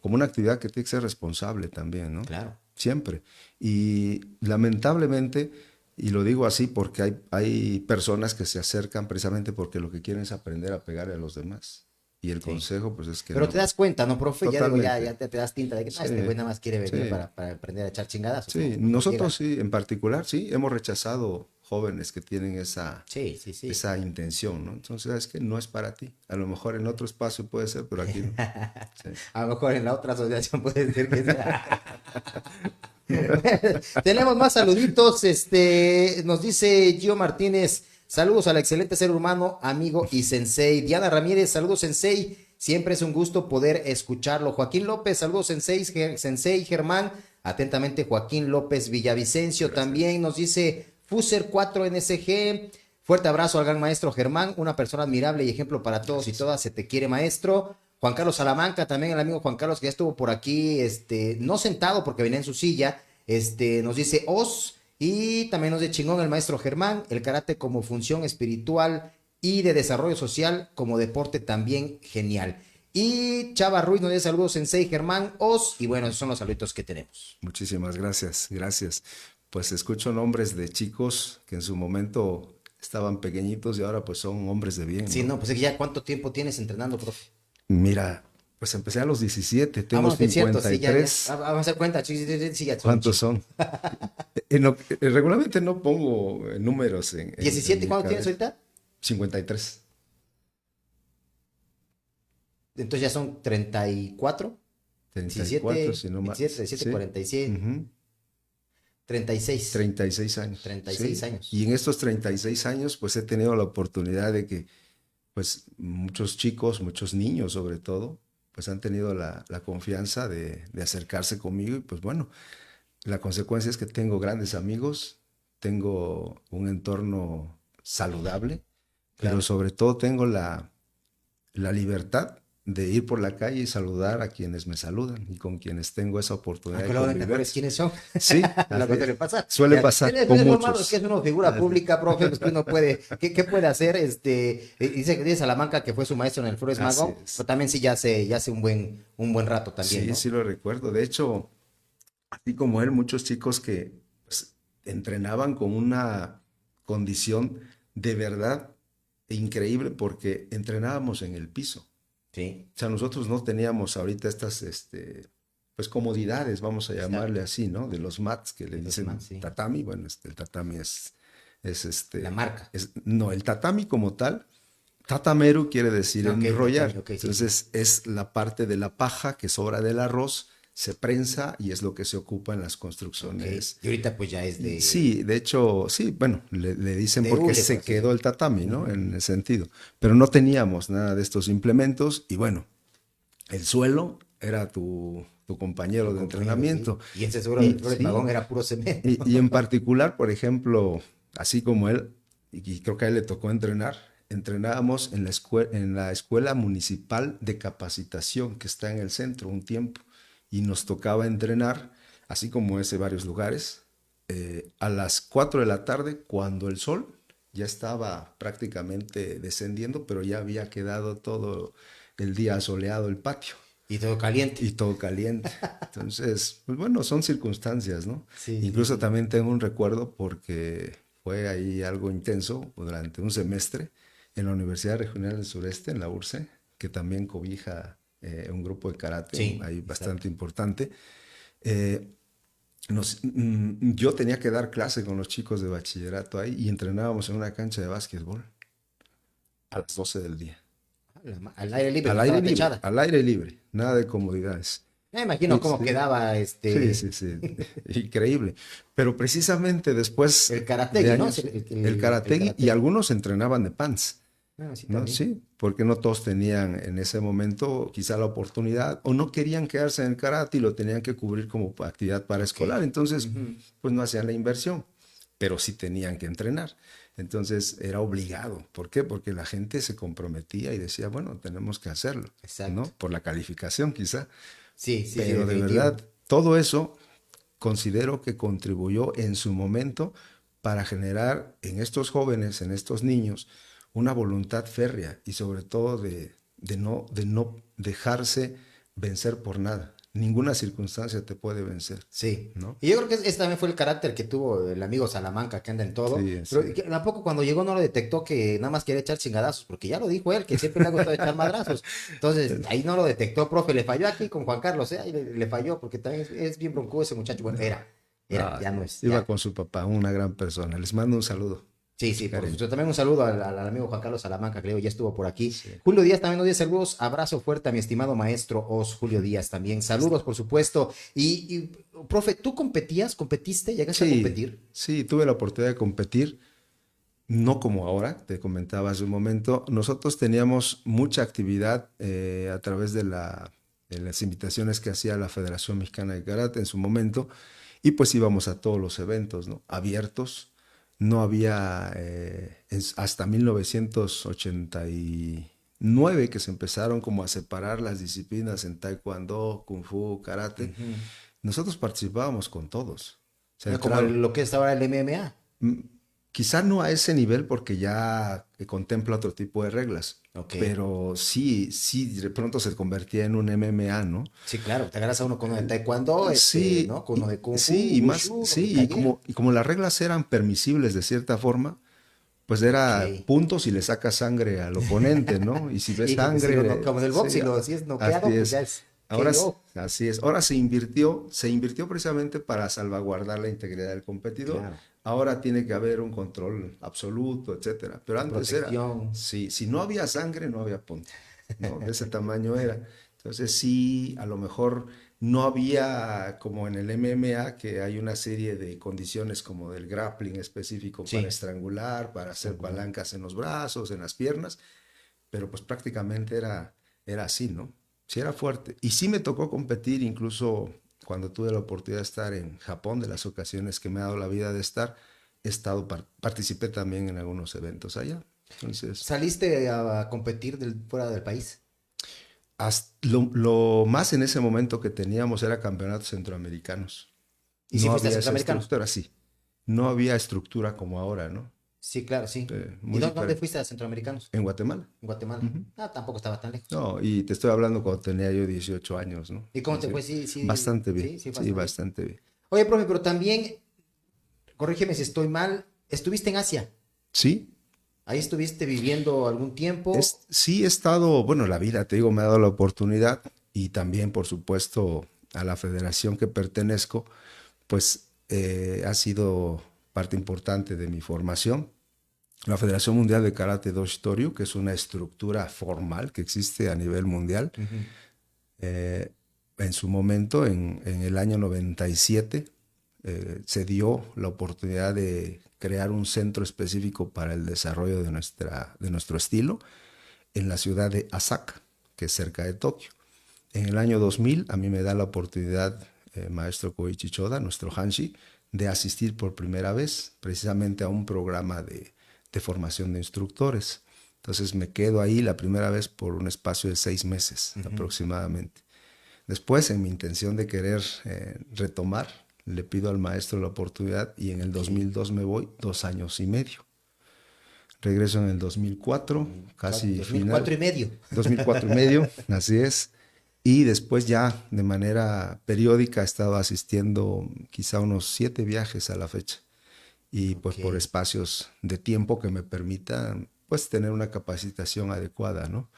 como una actividad que tiene que ser responsable también, ¿no? Claro. Siempre. Y lamentablemente, y lo digo así porque hay personas que se acercan precisamente porque lo que quieren es aprender a pegarle a los demás. Y el consejo, pues es que Pero no. te das cuenta, ¿no, profe? Totalmente. Ya te das tinta de que este güey nada más quiere venir para aprender a echar chingadas. Sí, nosotros sí, en particular, sí, hemos rechazado jóvenes que tienen esa intención, ¿no? Entonces, es que no es para ti. A lo mejor en otro espacio puede ser, pero aquí no. Sí. A lo mejor en la otra asociación puede ser que sea. Tenemos más saluditos. Nos dice Gio Martínez. Saludos al excelente ser humano, amigo y sensei. Diana Ramírez, saludos sensei. Siempre es un gusto poder escucharlo. Joaquín López, saludos sensei Germán. Atentamente Joaquín López Villavicencio. Gracias. También nos dice Fuser 4NSG. Fuerte abrazo al gran maestro Germán, una persona admirable y ejemplo para todos y todas. Se te quiere, maestro. Juan Carlos Salamanca, también el amigo Juan Carlos que ya estuvo por aquí, no sentado porque venía en su silla. Nos dice Oz. Y también nos de chingón el maestro Germán, el karate como función espiritual y de desarrollo social como deporte también genial. Y Chava Ruiz nos dice saludos sensei Germán Oz, y bueno, esos son los saluditos que tenemos. Muchísimas gracias. Pues escucho nombres de chicos que en su momento estaban pequeñitos y ahora pues son hombres de bien. Sí, no, pues ya ¿cuánto tiempo tienes entrenando, profe? Mira, pues empecé a los 17, tengo 53. Sí, vamos a hacer cuenta. Sí, ya ¿Cuántos son? Regularmente no pongo números en 17, ¿cuánto tienes ahorita? 53. Entonces ya son 34. 34, si no más. 17, sí. 46. 36. 36 años. 36 sí. años. Y en estos 36 años, pues he tenido la oportunidad de que, pues, muchos chicos, muchos niños sobre todo, pues han tenido la confianza de acercarse conmigo y pues bueno, la consecuencia es que tengo grandes amigos, tengo un entorno saludable, pero sobre todo tengo la libertad de ir por la calle y saludar a quienes me saludan y con quienes tengo esa oportunidad Aunque de luego no te convivir. acuerdas quiénes son. Sí, Lo que suele pasar. Suele pasar Es con lo malo, muchos. es que es una figura pública, profe, pues que uno puede, ¿qué puede hacer? Dice Salamanca que fue su maestro en el Flores Así Mago, es. pero también sí ya hace un buen rato también, Sí, ¿no? sí lo recuerdo. De hecho, así como él, muchos chicos que pues, entrenaban con una condición de verdad increíble porque entrenábamos en el piso. Sí, O sea, nosotros no teníamos ahorita estas, pues comodidades, vamos a llamarle exacto. así, ¿no? De los mats que le De los dicen mats, sí. tatami. Bueno, el tatami es La marca. no, el tatami como tal, tatameru quiere decir Ok, enrollar. tatami, ok, sí, Entonces es la parte de la paja que sobra del arroz, se prensa y es lo que se ocupa en las Ok. construcciones. Y ahorita pues ya es de... Sí, de hecho, sí, bueno, le dicen De porque hule, se pues, sí. quedó el tatami, ¿no? En el sentido. Pero no teníamos nada de estos implementos y bueno, el suelo era tu compañero de compañero, entrenamiento. sí. Y ese seguro del Flores Sí, Magón era puro cemento. y en particular, por ejemplo, así como él, y creo que a él le tocó entrenar, entrenábamos en la Escuela Municipal de Capacitación que está en el centro un tiempo y nos tocaba entrenar, así como ese varios lugares, a las 4 de la tarde cuando el sol ya estaba prácticamente descendiendo, pero ya había quedado todo el día soleado el patio Y todo caliente. y todo caliente. Entonces, pues bueno, son circunstancias, ¿no? Sí, Incluso sí. también tengo un recuerdo porque fue ahí algo intenso durante un semestre en la Universidad Regional del Sureste, en la URSE, que también cobija un grupo de karate Sí, ahí exacto. bastante importante. Eh, yo tenía que dar clase con los chicos de bachillerato ahí y entrenábamos en una cancha de básquetbol a las 12 del día. Al aire libre, Al no aire estaba libre, techada. al aire libre, nada de comodidades. Me imagino cómo Sí, quedaba sí, sí, sí, increíble. Pero precisamente después el de karategui, ¿no? años, el karategui y karategui. algunos entrenaban de pants, Ah, sí, ¿no? también. Sí, porque no todos tenían en ese momento quizá la oportunidad o no querían quedarse en el karate y lo tenían que cubrir como actividad paraescolar. Entonces, pues no hacían la inversión, pero sí tenían que entrenar. Entonces era obligado. ¿Por qué? Porque la gente se comprometía y decía, bueno, tenemos que hacerlo, Exacto. ¿no? Por la calificación quizá. Sí, sí, sí, Pero de definitivo. verdad, todo eso considero que contribuyó en su momento para generar en estos jóvenes, en estos niños, una voluntad férrea y sobre todo de no dejarse vencer por nada. Ninguna circunstancia te puede vencer, Sí. ¿no? Y yo creo que ese también fue el carácter que tuvo el amigo Salamanca, que anda en todo. Sí, Pero sí. que tampoco cuando llegó no lo detectó que nada más quería echar chingadazos, porque ya lo dijo él, que siempre le ha gustado echar madrazos. Entonces, ahí no lo detectó, profe. Le falló aquí con Juan Carlos, ¿eh? Ahí le falló, porque también es bien broncudo ese muchacho. Bueno, ya no es. Iba Ya. con su papá, una gran persona. Les mando un saludo. Sí, sí, por Cariño. supuesto. También un saludo al amigo Juan Carlos Salamanca, creo, ya estuvo por aquí. Sí. Julio Díaz también nos dice saludos, abrazo fuerte a mi estimado maestro Os, Julio Díaz también. Saludos, por supuesto. Profe, ¿tú competiste? ¿Llegaste a Sí, competir? sí, tuve la oportunidad de competir. No como ahora, te comentaba hace un momento, nosotros teníamos mucha actividad a través de las invitaciones que hacía la Federación Mexicana de Karate en su momento, y pues íbamos a todos los eventos, ¿no? Abiertos. No había, hasta 1989 que se empezaron como a separar las disciplinas en Taekwondo, Kung Fu, Karate. Nosotros participábamos con todos. O sea, No como lo que es ahora el MMA. quizá no a ese nivel porque ya contempla otro tipo de reglas, Ok. pero sí, de pronto se convertía en un MMA, ¿no? Sí, claro, te agarras a uno con uno de taekwondo, Sí, ¿no? Con uno de kung fu, sí, y más, wushu, sí, taller. y como las reglas eran permisibles de cierta forma, pues era Ok. puntos y le sacas sangre al oponente, ¿no? Y si ves Y pues, si sangre, como en el box, sí, si es noqueado, así pues es. ya es Ahora, KO. así es. Ahora se invirtió precisamente para salvaguardar la integridad del competidor. Claro. Ahora tiene que haber un control absoluto, etcétera. Pero antes era, Protección. si no había sangre, no había punto, ¿no? De ese tamaño era. Entonces sí, a lo mejor no había como en el MMA que hay una serie de condiciones como del grappling específico Sí. para estrangular, para hacer palancas en los brazos, en las piernas, pero pues prácticamente era así, ¿no? Sí era fuerte. Y sí me tocó competir, incluso cuando tuve la oportunidad de estar en Japón, de las ocasiones que me ha dado la vida de estar, participé también en algunos eventos allá. Entonces, ¿Saliste a competir fuera del país? lo más en ese momento que teníamos era campeonatos centroamericanos. ¿Y si No fuiste había esa centroamericano? estructura, sí. No había estructura como ahora, ¿no? Sí, claro, sí. ¿Y Muy dónde diferente. fuiste a centroamericanos? En Guatemala. En Guatemala. Ah, tampoco estaba tan lejos. No, y te estoy hablando cuando tenía yo 18 años, ¿no? ¿Y cómo te Sí. fue? Sí, sí. Bastante bien. Sí, sí, Sí, bastante bien. Oye, profe, pero también, corrígeme si estoy mal, estuviste en Asia. Sí, Ahí estuviste viviendo algún tiempo. sí he estado, bueno, la vida, te digo, me ha dado la oportunidad y también, por supuesto, a la federación que pertenezco, pues ha sido parte importante de mi formación. La Federación Mundial de Karate Do Shitoryu, que es una estructura formal que existe a nivel mundial, en su momento, en el año 97, se dio la oportunidad de crear un centro específico para el desarrollo de nuestro estilo en la ciudad de Asaka, que es cerca de Tokio. En el año 2000 a mí me da la oportunidad, maestro Koichi Choda, nuestro Hanshi, de asistir por primera vez precisamente a un programa de formación de instructores. Entonces me quedo ahí la primera vez por un espacio de 6 meses aproximadamente. Después, en mi intención de querer retomar, le pido al maestro la oportunidad y en el 2002 me voy 2 años y medio. Regreso en el 2004, casi 2004 final. y medio. 2004 y medio, así es. Y después ya de manera periódica he estado asistiendo quizá unos 7 viajes a la fecha. Y pues por espacios de tiempo que me permitan pues tener una capacitación adecuada, ¿no?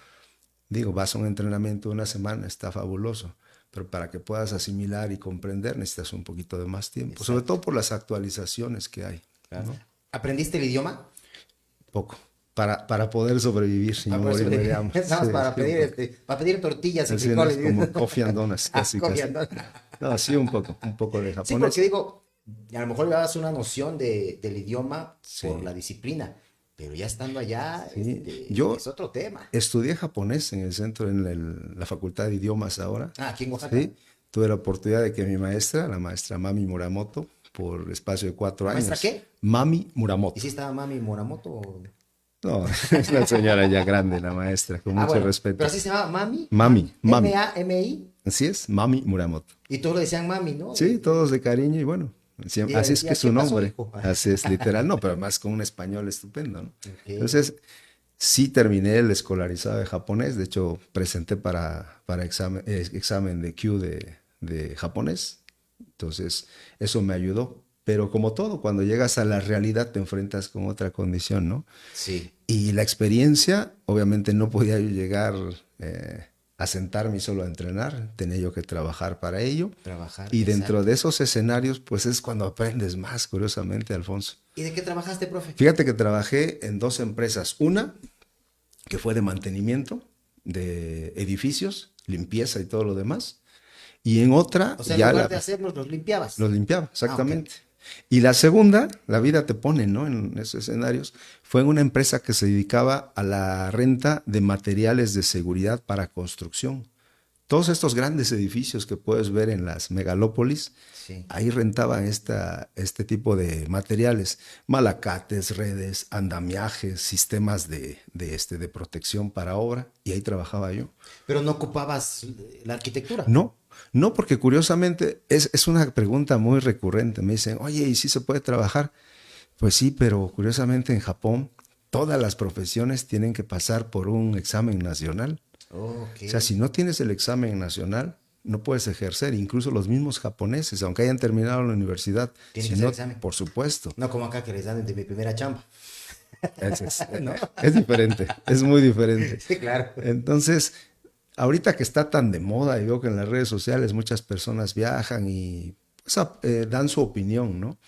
Digo, vas a un entrenamiento de una semana, está fabuloso, pero para que puedas asimilar y comprender necesitas un poquito de más tiempo, Exacto. sobre todo por las actualizaciones que hay, ¿no? ¿Aprendiste el idioma? Poco, para poder sobrevivir sin morirme de hambre. Nada más Sí, para sí, pedir, un poco. para pedir tortillas y Así, ¿no? frijoles. Es como coffee and donuts, casi, Coffee casi. and donuts. No, sí, un poco de Sí, japonés. porque digo, a lo mejor llevabas una noción del idioma Sí. por la disciplina, pero ya estando allá, Sí. Yo es otro tema. estudié japonés en el centro, en la Facultad de Idiomas ahora. Aquí en Oaxaca. Sí, tuve la oportunidad de que mi maestra, la maestra Mami Muramoto, por espacio de 4 años. ¿Maestra qué? Mami Muramoto. ¿Y si estaba Mami Muramoto? No, es una señora ya grande, la maestra, con mucho bueno, respeto. pero así se llama Mami. Mami. M-A-M-I. Así es, Mami Muramoto. Y todos le decían Mami, ¿no? Sí, todos de cariño y bueno, Y así es decía, que es su ¿qué pasó, nombre. hijo? Así es, literal. No, pero además con un español estupendo, ¿no? Ok. Entonces, sí terminé el escolarizado de japonés. De hecho, presenté para examen de Q de japonés. Entonces, eso me ayudó. Pero como todo, cuando llegas a la realidad te enfrentas con otra condición, ¿no? Sí. Y la experiencia, obviamente no podía yo llegar a sentarme y solo a entrenar, tenía yo que trabajar para ello. Trabajar, Y dentro exacto. de esos escenarios, pues es cuando aprendes más, curiosamente, Alfonso. ¿Y de qué trabajaste, profe? Fíjate que trabajé en 2 empresas. Una, que fue de mantenimiento de edificios, limpieza y todo lo demás. Y en otra, O sea, en lugar de hacerlos, los limpiabas. los limpiaba, exactamente. Y la segunda, la vida te pone, ¿no? En esos escenarios, fue en una empresa que se dedicaba a la renta de materiales de seguridad para construcción. Todos estos grandes edificios que puedes ver en las megalópolis, Sí. ahí rentaban este tipo de materiales, malacates, redes, andamiajes, sistemas de protección para obra, y ahí trabajaba yo. Pero no ocupabas la arquitectura. No, porque curiosamente es una pregunta muy recurrente. Me dicen, oye, ¿y si se puede trabajar? Pues sí, pero curiosamente en Japón todas las profesiones tienen que pasar por un examen nacional. Ok. O sea, si no tienes el examen nacional, no puedes ejercer. Incluso los mismos japoneses, aunque hayan terminado la universidad, Tienen si que hacer no, examen. por supuesto. No como acá que les dan de mi primera chamba. Es diferente, es muy diferente. Sí, claro. Entonces, ahorita que está tan de moda y veo que en las redes sociales muchas personas viajan y pues, dan su opinión, ¿no?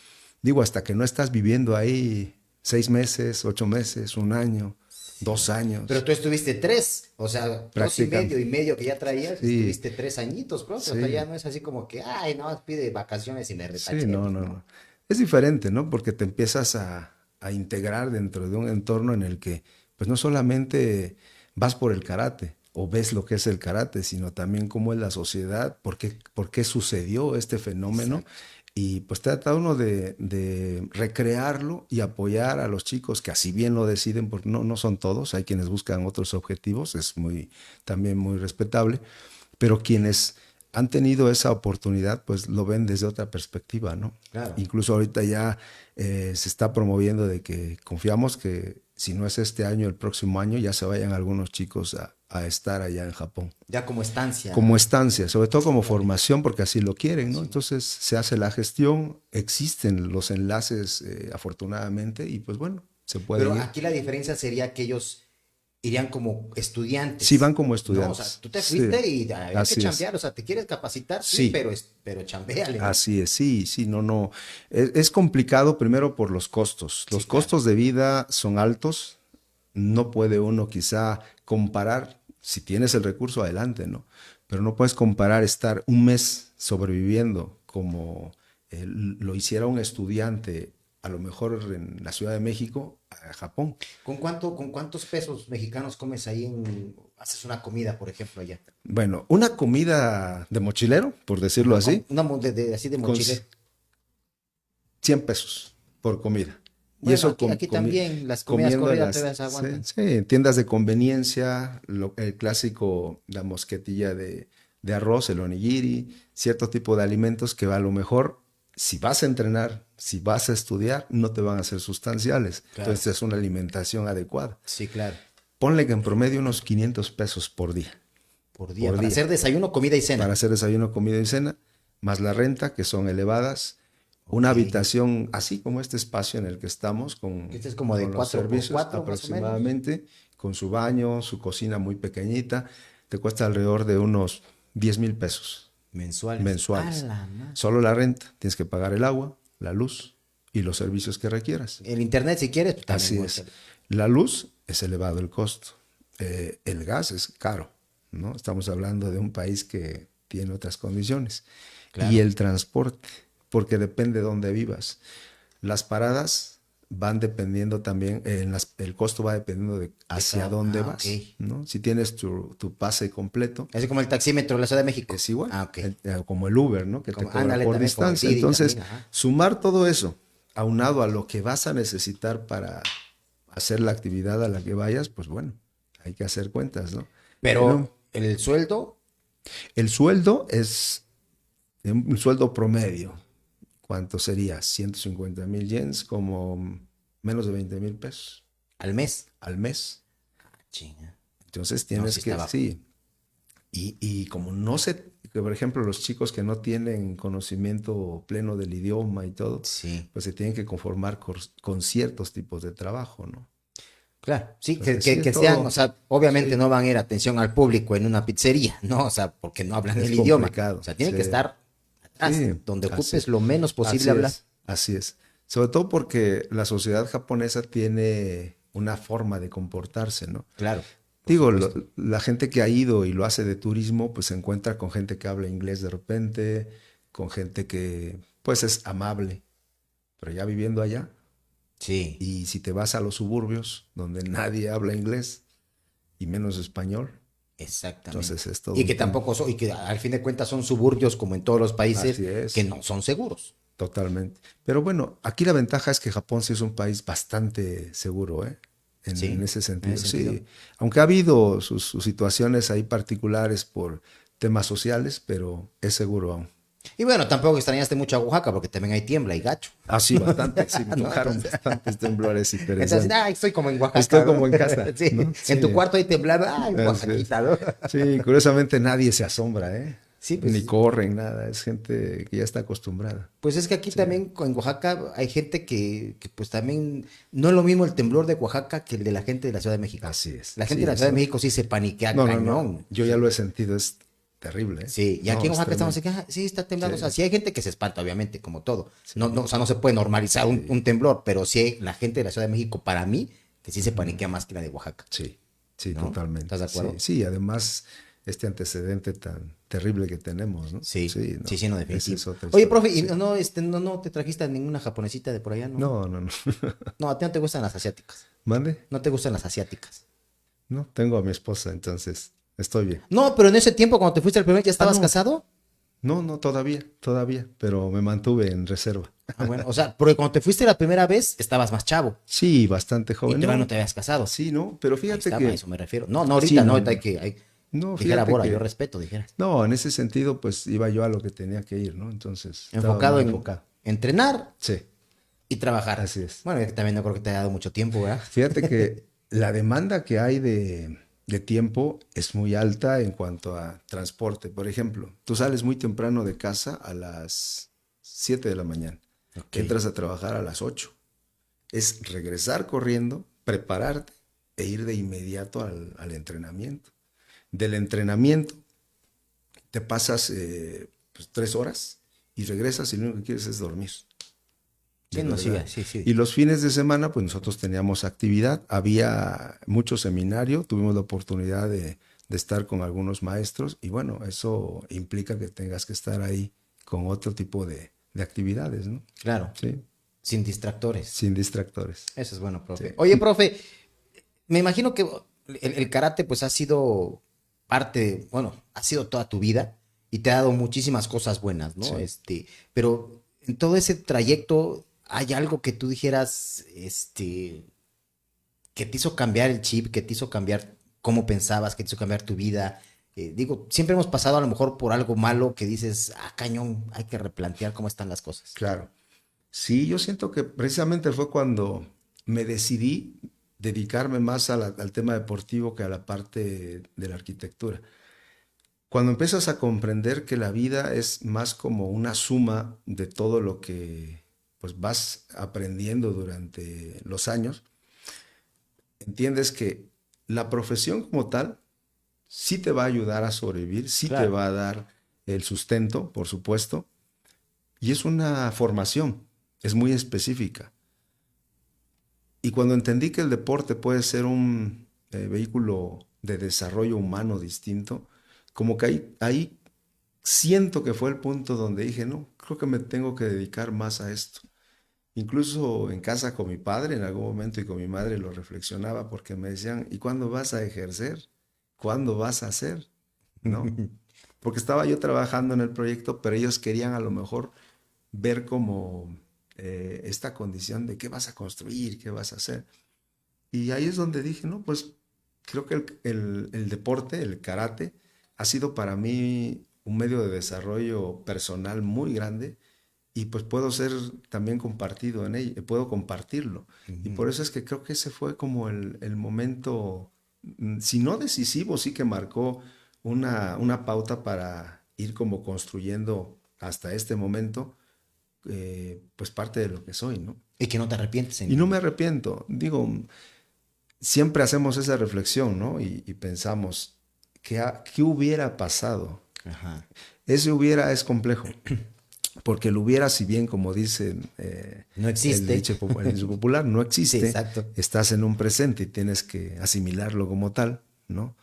Digo, hasta que no estás viviendo ahí 6 meses, 8 meses, 1 año, 2 años. Pero tú estuviste 3, o sea, 2 y Practicando. medio que ya traías, Sí. estuviste 3 añitos, profe. O sea, Sí. ya no es así como que, ay, no, pide vacaciones y me retaché. Sí, no. Es diferente, ¿no? Porque te empiezas a integrar dentro de un entorno en el que, pues no solamente vas por el karate, o ves lo que es el karate, sino también cómo es la sociedad, por qué sucedió este fenómeno. Exacto. Y pues trata uno de recrearlo y apoyar a los chicos que así bien lo deciden, porque no son todos, hay quienes buscan otros objetivos, es también muy respetable, pero quienes han tenido esa oportunidad, pues lo ven desde otra perspectiva, ¿no? Claro. Incluso ahorita ya se está promoviendo de que confiamos que si no es este año, el próximo año, ya se vayan algunos chicos a estar allá en Japón. Ya como estancia. Como estancia, sobre todo como formación, porque así lo quieren, ¿no? Entonces se hace la gestión, existen los enlaces afortunadamente y pues bueno, se puede Pero ir. aquí la diferencia sería que ellos irían como estudiantes. Sí, van como estudiantes. No, o sea, tú te fuiste y había que chambear, o sea, ¿te quieres capacitar? Sí, pero chambéale, ¿no? Así es, sí, no. Es complicado primero por los costos. Los costos de vida son altos, no puede uno quizá comparar, si tienes el recurso adelante, ¿no? Pero no puedes comparar estar un mes sobreviviendo como lo hiciera un estudiante, a lo mejor en la Ciudad de México, a Japón. ¿Con cuántos pesos mexicanos comes ahí haces una comida, por ejemplo, allá? Bueno, una comida de mochilero, por decirlo así. Así de mochilero. 100 pesos por comida. Bueno, y eso aquí también las comidas corridas te se aguantan. Sí, tiendas de conveniencia, el clásico, la mosquetilla de arroz, el onigiri, cierto tipo de alimentos que a lo mejor, si vas a entrenar, si vas a estudiar, no te van a ser sustanciales. Claro. Entonces es una alimentación adecuada. Sí, claro. Ponle que en promedio unos 500 pesos por día. Por día. Para hacer desayuno, comida y cena. Para hacer desayuno, comida y cena, más la renta, que son elevadas. Una habitación así como este espacio en el que estamos, con, este es como de 4x4 aproximadamente, con su baño, su cocina muy pequeñita, te cuesta alrededor de unos 10,000 pesos. Mensuales. Solo la renta, tienes que pagar el agua, la luz y los servicios que requieras. El internet si quieres. Pues así es. La luz es elevado el costo. El gas es caro, ¿no? Estamos hablando de un país que tiene otras condiciones. Claro. Y el transporte, porque depende de dónde vivas. Las paradas van dependiendo también, el costo va dependiendo de hacia dónde vas, okay, ¿no? Si tienes tu pase completo. Así como el taxímetro de la Ciudad de México. Es igual, como el Uber, ¿no? Que como, te cobra por distancia. Por entonces, también, sumar todo eso, aunado a lo que vas a necesitar para hacer la actividad a la que vayas, pues bueno, hay que hacer cuentas, ¿no? Pero ¿el sueldo? El sueldo es un sueldo promedio. ¿Cuánto sería? 150,000 yens, como menos de 20,000 pesos. ¿Al mes? Al mes. Chinga. Entonces tienes que, sí. Y como no sé, por ejemplo, los chicos que no tienen conocimiento pleno del idioma y todo, sí, pues se tienen que conformar con ciertos tipos de trabajo, ¿no? Claro, sí, que sean, o sea, obviamente sí, no van a ir atención al público en una pizzería, ¿no? O sea, porque no hablan el idioma. O sea, tienen que estar atrás, donde ocupes lo menos posible hablar. Así es. Sobre todo porque la sociedad japonesa tiene una forma de comportarse, ¿no? Claro. Digo, la gente que ha ido y lo hace de turismo, pues se encuentra con gente que habla inglés de repente, con gente que, pues, es amable. Pero ya viviendo allá. Sí. Y si te vas a los suburbios, donde nadie habla inglés y menos español. Exactamente. Entonces es todo. Y que tampoco son, y que al fin de cuentas son suburbios, como en todos los países, que no son seguros. Totalmente. Pero bueno, aquí la ventaja es que Japón sí es un país bastante seguro, ¿eh? En ese sentido, sí. Aunque ha habido sus situaciones ahí particulares por temas sociales, pero es seguro aún. Y bueno, tampoco extrañaste mucho a Oaxaca, porque también hay tiembla y gacho. Ah, sí, bastante. Sí, me tocaron bastantes temblores interesantes. Entonces, estoy como en Oaxaca. Estoy como en casa. Sí. ¿No? Sí. En tu cuarto ahí temblaba, Oaxaquita, ¿no? Sí, curiosamente nadie se asombra, ¿eh? Sí, pues, ni corren, nada. Es gente que ya está acostumbrada. Pues es que aquí también en Oaxaca hay gente que pues también no es lo mismo el temblor de Oaxaca que el de la gente de la Ciudad de México. Así es. La gente de la Ciudad de México sí se paniquea cañón. No. Yo ya lo he sentido, es terrible, ¿eh? Sí, y aquí en Oaxaca estamos aquí, sí, está temblando. Sí. O sea, sí hay gente que se espanta, obviamente, como todo. Sí. O sea, no se puede normalizar un temblor, pero sí hay la gente de la Ciudad de México, para mí, que sí se paniquea más que la de Oaxaca. Sí, ¿no? Totalmente. ¿Estás de acuerdo? Sí, además este antecedente tan terrible que tenemos, ¿no? Sí, no, definitivo. Es oye, profe, ¿y no te trajiste a ninguna japonesita de por allá, no? No. No, a ti no te gustan las asiáticas. ¿Mande? ¿No te gustan las asiáticas? No, tengo a mi esposa, entonces estoy bien. No, pero en ese tiempo, cuando te fuiste al primer, ¿ya estabas no. casado? No, todavía, pero me mantuve en reserva. Ah, bueno, o sea, porque cuando te fuiste la primera vez, estabas más chavo. Sí, bastante Y joven. todavía no te habías casado. Sí, no, pero Ahí fíjate está, que... a eso me refiero. No, ahorita Sí, no, no, ahorita no. hay que... No, dijera fíjate Bora, que... yo respeto, dijera. No, en ese sentido, pues iba yo a lo que tenía que ir, ¿no? Entonces, estaba Enfocado muy en enfocado. entrenar Sí, y trabajar. así es. Bueno, y también no creo que te haya dado mucho tiempo, ¿verdad? Fíjate que la demanda que hay de tiempo es muy alta en cuanto a transporte. Por ejemplo, tú sales muy temprano de casa a las 7 de la mañana. Ok. Entras a trabajar a las 8. Es regresar corriendo, prepararte e ir de inmediato al entrenamiento. Del entrenamiento te pasas pues, 3 horas y regresas y lo único que quieres es dormir. Sí, De no, sí, verdad. sí. Y los fines de semana, pues nosotros teníamos actividad, había mucho seminario, tuvimos la oportunidad de estar con algunos maestros y bueno, eso implica que tengas que estar ahí con otro tipo de actividades, ¿no? Claro, Sí, sin distractores. sin distractores. Eso es bueno, profe. Sí. Oye, profe, me imagino que el karate pues ha sido parte, bueno, ha sido toda tu vida y te ha dado muchísimas cosas buenas, ¿no? Sí. Pero en todo ese trayecto, ¿hay algo que tú dijeras, que te hizo cambiar el chip, que te hizo cambiar cómo pensabas, que te hizo cambiar tu vida? Digo, siempre hemos pasado a lo mejor por algo malo que dices, cañón, hay que replantear cómo están las cosas. Claro. Sí, yo siento que precisamente fue cuando me decidí dedicarme más al tema deportivo que a la parte de la arquitectura. Cuando empiezas a comprender que la vida es más como una suma de todo lo que pues vas aprendiendo durante los años, entiendes que la profesión como tal sí te va a ayudar a sobrevivir, sí te Claro. va a dar el sustento, por supuesto, y es una formación, es muy específica. Y cuando entendí que el deporte puede ser un vehículo de desarrollo humano distinto, como que ahí siento que fue el punto donde dije, no, creo que me tengo que dedicar más a esto. Incluso en casa con mi padre en algún momento y con mi madre lo reflexionaba porque me decían, ¿y cuándo vas a ejercer? ¿Cuándo vas a hacer? ¿No? Porque estaba yo trabajando en el proyecto, pero ellos querían a lo mejor ver como esta condición de qué vas a construir, qué vas a hacer. Y ahí es donde dije, no, pues creo que el deporte, el karate, ha sido para mí un medio de desarrollo personal muy grande y pues puedo ser también compartido en ello, puedo compartirlo. Y por eso es que creo que ese fue como el momento, si no decisivo, sí que marcó una pauta para ir como construyendo hasta este momento, pues parte de lo que soy, ¿no? Y que no te arrepientes. Y no me arrepiento. Digo, siempre hacemos esa reflexión, ¿no? Y pensamos, ¿qué hubiera pasado? Ajá. Ese hubiera es complejo. Porque el hubiera, si bien, como dicen No existe. el dicho popular, no existe. Sí, exacto. Estás en un presente y tienes que asimilarlo como tal, ¿no?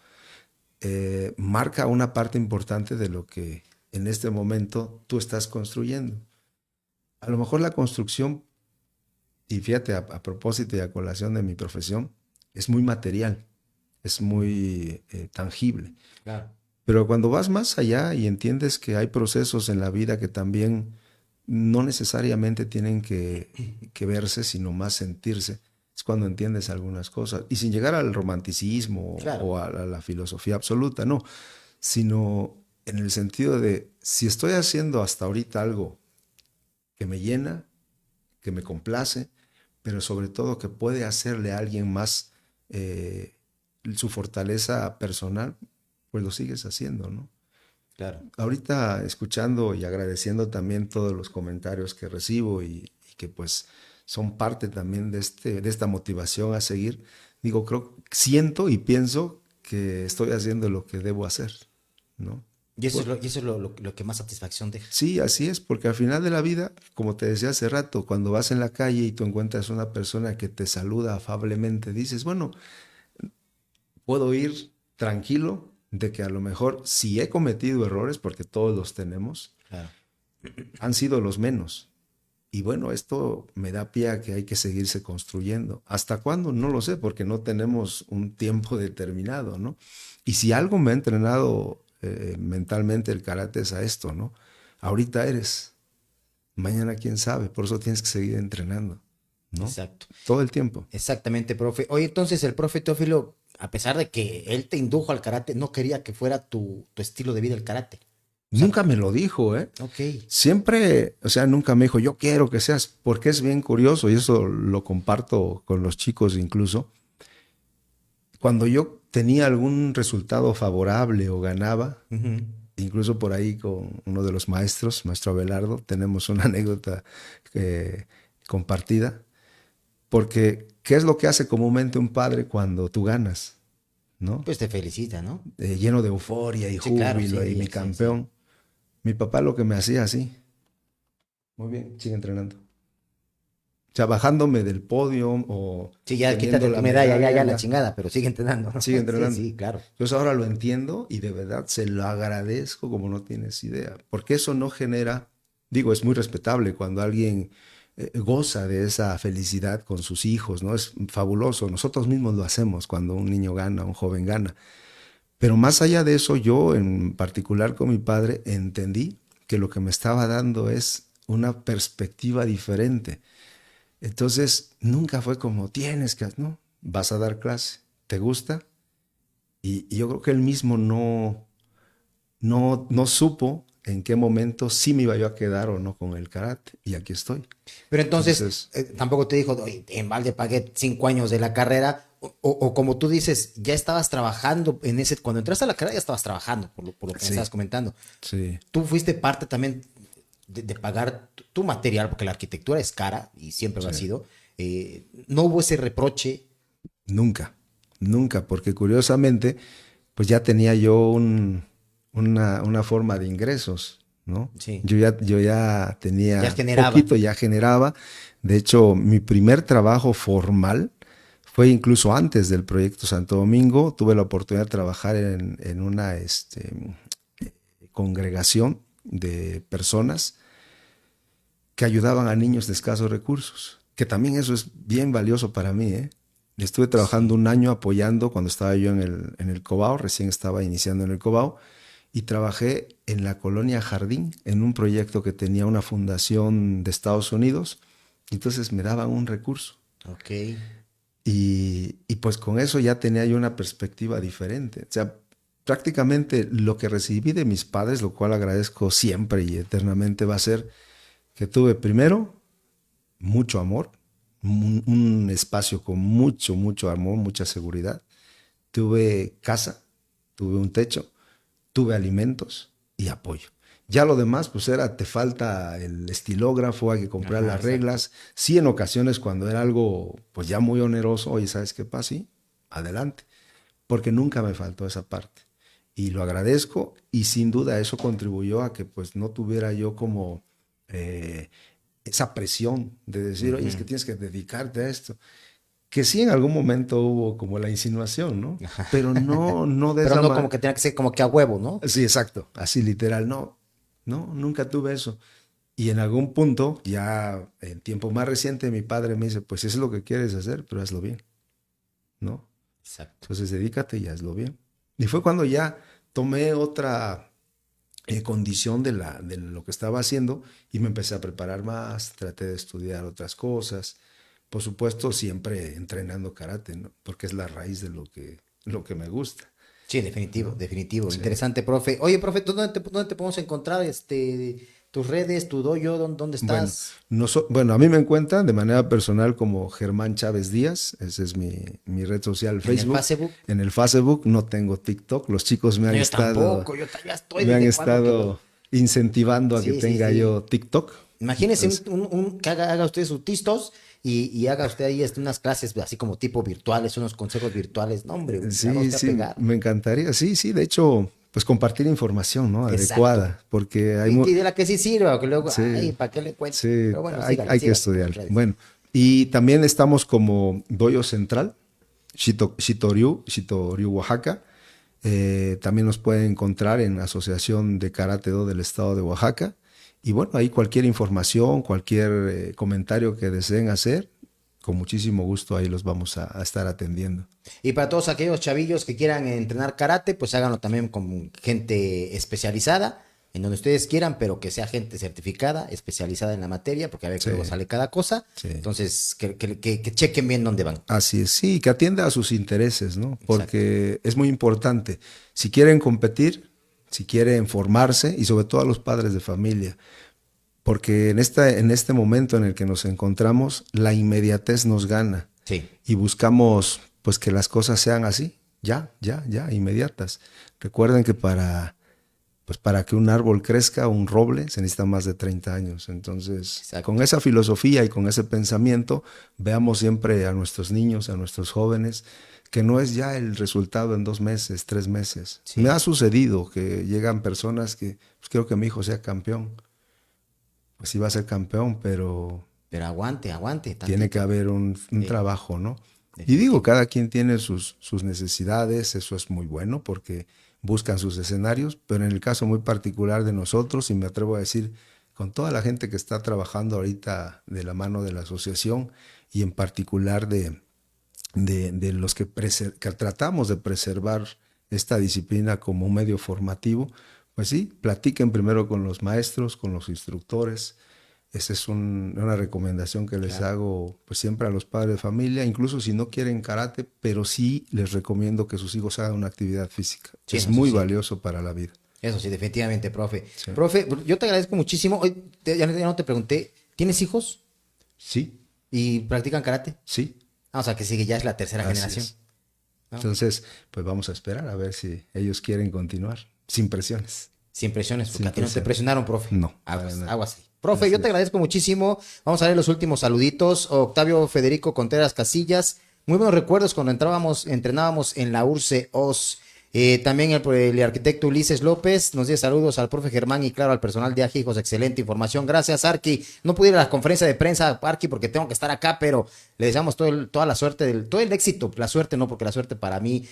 Marca una parte importante de lo que en este momento tú estás construyendo. A lo mejor la construcción, y fíjate, a propósito y a colación de mi profesión, es muy material, es muy tangible. Claro. Pero cuando vas más allá y entiendes que hay procesos en la vida que también no necesariamente tienen que verse, sino más sentirse, es cuando entiendes algunas cosas. Y sin llegar al romanticismo Claro. o a la filosofía absoluta, no, sino en el sentido de, si estoy haciendo hasta ahorita algo que me llena, que me complace, pero sobre todo que puede hacerle a alguien más su fortaleza personal, pues lo sigues haciendo, ¿no? Claro. Ahorita escuchando y agradeciendo también todos los comentarios que recibo y que pues son parte también de esta motivación a seguir, digo, siento y pienso que estoy haciendo lo que debo hacer, ¿no? Y eso es lo que más satisfacción deja. Sí, así es, porque al final de la vida, como te decía hace rato, cuando vas en la calle y tú encuentras una persona que te saluda afablemente, dices, bueno, puedo ir tranquilo de que a lo mejor si he cometido errores, porque todos los tenemos, Claro. han sido los menos. Y bueno, esto me da pie a que hay que seguirse construyendo. ¿Hasta cuándo? No lo sé, porque no tenemos un tiempo determinado, ¿no? Y si algo me ha entrenado mentalmente el karate es a esto, ¿no? Ahorita eres, mañana quién sabe, por eso tienes que seguir entrenando, ¿no? Exacto. Todo el tiempo. Exactamente, profe. Oye, entonces el profe Teófilo, a pesar de que él te indujo al karate, no quería que fuera tu estilo de vida el karate. Nunca me lo dijo, ¿eh? Ok. Siempre, o sea, nunca me dijo, yo quiero que seas, porque es bien curioso, y eso lo comparto con los chicos incluso. Cuando yo tenía algún resultado favorable o ganaba, Ujú. incluso por ahí con uno de los maestros, maestro Abelardo, tenemos una anécdota compartida, porque ¿qué es lo que hace comúnmente un padre cuando tú ganas? ¿No? Pues te felicita, ¿no? Lleno de euforia y Sí, claro, júbilo, sí, y mi sí, campeón. Mi papá lo que me hacía así. Muy bien, sigue entrenando. O sea, bajándome del podio o Sí, ya teniendo quítate la tu medalla, ya, medalla, la chingada, pero sigue entrenando, ¿no? sigue entrenando. Sí, sí, claro. Entonces ahora lo entiendo y de verdad se lo agradezco como no tienes idea, porque eso no genera, digo, es muy respetable cuando alguien goza de esa felicidad con sus hijos, ¿no? Es fabuloso, nosotros mismos lo hacemos cuando un niño gana, un joven gana. Pero más allá de eso, yo en particular con mi padre entendí que lo que me estaba dando es una perspectiva diferente. Entonces, nunca fue como, tienes que, no, vas a dar clase, ¿te gusta? Y yo creo que él mismo no supo en qué momento sí me iba yo a quedar o no con el karate. Y aquí estoy. Pero entonces, Entonces, tampoco te dijo, "Oye, en balde pagué 5 años de la carrera", o como tú dices, ya estabas trabajando en ese, cuando entraste a la carrera ya estabas trabajando, por lo que me sí, estabas comentando. sí, Tú fuiste parte también de pagar tu material, porque la arquitectura es cara y siempre lo ha sí. sido. No hubo ese reproche. Nunca, nunca, porque curiosamente, pues ya tenía yo una forma de ingresos, ¿no? Sí. Yo ya tenía Ya generaba. poquito, ya generaba. De hecho, mi primer trabajo formal fue incluso antes del proyecto Santo Domingo. Tuve la oportunidad de trabajar en una congregación de personas que ayudaban a niños de escasos recursos, que también eso es bien valioso para mí, ¿eh? Estuve trabajando un año apoyando cuando estaba yo en el Cobao, recién estaba iniciando en el Cobao, y trabajé en la colonia Jardín, en un proyecto que tenía una fundación de Estados Unidos, y entonces me daban un recurso. Ok. Y pues con eso ya tenía yo una perspectiva diferente. O sea, prácticamente lo que recibí de mis padres, lo cual agradezco siempre y eternamente, va a ser que tuve primero mucho amor, un espacio con mucho, mucho amor, mucha seguridad. Tuve casa, tuve un techo, tuve alimentos y apoyo. Ya lo demás, pues era, te falta el estilógrafo, hay que comprar Ajá, las exacto. reglas. Sí, en ocasiones cuando era algo, pues ya muy oneroso, oye, ¿sabes qué pasa? Sí, adelante. Porque nunca me faltó esa parte. Y lo agradezco y sin duda eso contribuyó a que pues no tuviera yo como esa presión de decir, oye, es que tienes que dedicarte a esto. Que sí en algún momento hubo como la insinuación, ¿no? Pero no de Pero esa no como manera. que tenía que ser como que a huevo, ¿no? Sí, exacto, así literal, no, nunca tuve eso. Y en algún punto, ya en tiempo más reciente, mi padre me dice, pues si es lo que quieres hacer, pero hazlo bien, ¿no? Exacto. Entonces dedícate y hazlo bien. Y fue cuando ya tomé otra condición de lo que estaba haciendo y me empecé a preparar más, traté de estudiar otras cosas. Por supuesto, siempre entrenando karate, ¿no? Porque es la raíz de lo que me gusta. Sí, definitivo, definitivo. Sí. Interesante, profe. Oye, profe, ¿tú dónde te podemos encontrar? Tus redes, tu dojo, ¿dónde Bueno, estás? bueno, a mí me encuentran de manera personal como Germán Chávez Díaz, ese es mi red social ¿En el Facebook. Facebook? En el Facebook no tengo TikTok, los chicos me No, han yo estado, tampoco, ya estoy me han desde cuando que estado incentivando a que Sí, sí, tenga sí. yo TikTok. Imagínese Entonces, que haga usted sus tistos y haga usted ahí unas clases así como tipo virtuales, unos consejos virtuales. No, hombre, la va sí, usted a sí, pegar. me encantaría, sí, sí, de hecho, pues compartir información, ¿no? Exacto. Adecuada, porque hay, Y de la que sí sirva, que luego, ay, sí, ¿para qué le cuento? sí, Pero bueno, hay que sígale sus estudiar. redes. Bueno, y también estamos como Doyo Central, Shitoryu, Oaxaca. También nos pueden encontrar en la Asociación de Karate Do del Estado de Oaxaca. Y bueno, ahí cualquier información, cualquier comentario que deseen hacer, con muchísimo gusto ahí los vamos a estar atendiendo. Y para todos aquellos chavillos que quieran entrenar karate, pues háganlo también con gente especializada, en donde ustedes quieran, pero que sea gente certificada, especializada en la materia, porque a ver Sí. luego sale cada cosa. Sí. Entonces, que chequen bien dónde van. Así es, sí, que atienda a sus intereses, ¿no? Porque es muy importante. Si quieren competir, si quieren formarse, y sobre todo a los padres de familia, porque en este momento en el que nos encontramos, la inmediatez nos gana. Sí. Y buscamos pues que las cosas sean así, ya, inmediatas. Recuerden que para que un árbol crezca, un roble, se necesita más de 30 años. Entonces, Exacto. con esa filosofía y con ese pensamiento, veamos siempre a nuestros niños, a nuestros jóvenes, que no es ya el resultado en 2 meses, 3 meses. Sí. Me ha sucedido que llegan personas que, pues quiero que mi hijo sea campeón. Pues sí va a ser campeón, pero Pero aguante tantito. tiene que haber un trabajo, ¿no? Y digo, cada quien tiene sus necesidades, eso es muy bueno porque buscan sus escenarios, pero en el caso muy particular de nosotros, y me atrevo a decir, con toda la gente que está trabajando ahorita de la mano de la asociación y en particular de los que tratamos de preservar esta disciplina como un medio formativo, pues sí, platiquen primero con los maestros, con los instructores. Esa es una recomendación que les hago pues siempre a los padres de familia, incluso si no quieren karate, pero sí les recomiendo que sus hijos hagan una actividad física. Sí, es eso muy sí. valioso para la vida. Eso sí, definitivamente, profe. Sí. Profe, yo te agradezco muchísimo. Hoy ya no te pregunté, ¿tienes hijos Sí, y practican karate? sí. Ah, o sea, que sigue, ya es la tercera Así generación. es. Entonces, pues vamos a esperar a ver si ellos quieren continuar, sin presiones. Sin presiones, porque Sin a ti no te presiones. presionaron, profe. No, Aguas, para nada. aguas. Profe, Así yo te es. agradezco muchísimo. Vamos a ver los últimos saluditos. Octavio Federico Contreras Casillas. Muy buenos recuerdos cuando entrenábamos en la URCE OS. También el arquitecto Ulises López nos dice saludos al profe Germán y claro al personal de Ajijos. Excelente información. Gracias, Arqui. No pude ir a la conferencia de prensa, Arqui, porque tengo que estar acá, pero le deseamos toda la suerte, todo el éxito. La suerte no, porque la suerte para mí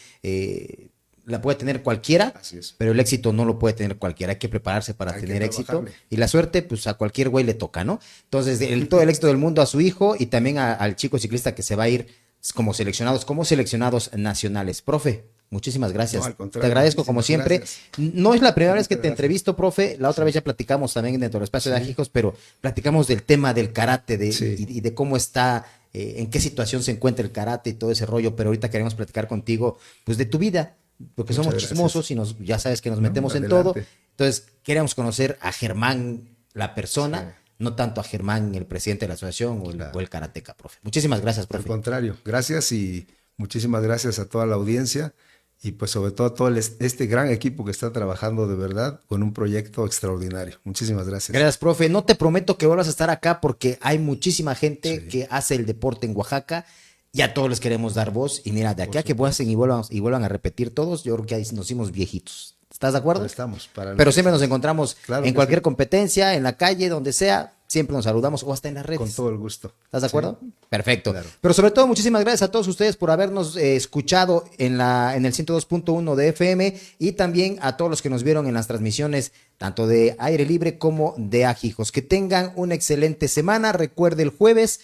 la puede tener cualquiera, Así es. pero el éxito no lo puede tener cualquiera. Hay que prepararse para Hay que tener éxito. trabajarle. Y la suerte, pues a cualquier güey le toca, ¿no? Entonces, todo el éxito del mundo a su hijo y también al chico ciclista que se va a ir como seleccionados nacionales. Profe, muchísimas gracias. No, al Te contrario, agradezco como muchísimas siempre. gracias. No es la primera vez que Muchas te gracias. entrevisto, profe. La otra vez ya platicamos también dentro del espacio de Ajijos, pero platicamos del tema del karate Sí. y de cómo está, en qué situación se encuentra el karate y todo ese rollo. Pero ahorita queremos platicar contigo, pues, de tu vida, porque Muchas somos gracias. chismosos y ya sabes que nos metemos en adelante. todo. Entonces, queremos conocer a Germán, la persona, no tanto a Germán, el presidente de la asociación o el karateca, profe. Muchísimas gracias, Al profe. contrario, gracias y muchísimas gracias a toda la audiencia y pues sobre todo a todo este gran equipo que está trabajando de verdad con un proyecto extraordinario. Muchísimas gracias. Gracias, profe. No te prometo que vuelvas a estar acá porque hay muchísima gente Sí. que hace el deporte en Oaxaca y a todos les queremos dar voz. Y mira, de aquí a que vuelvan y vuelvan a repetir todos, yo creo que ahí nos hicimos viejitos. ¿Estás de acuerdo? Estamos para Pero siempre nos encontramos Claro en que cualquier sí. competencia, en la calle, donde sea, siempre nos saludamos o hasta en las redes. con todo el gusto. ¿Estás de acuerdo? Sí. Perfecto. Claro. Pero sobre todo, muchísimas gracias a todos ustedes por habernos escuchado en el 102.1 de FM y también a todos los que nos vieron en las transmisiones tanto de Aire Libre como de Ajijos. Que tengan una excelente semana. Recuerde, el jueves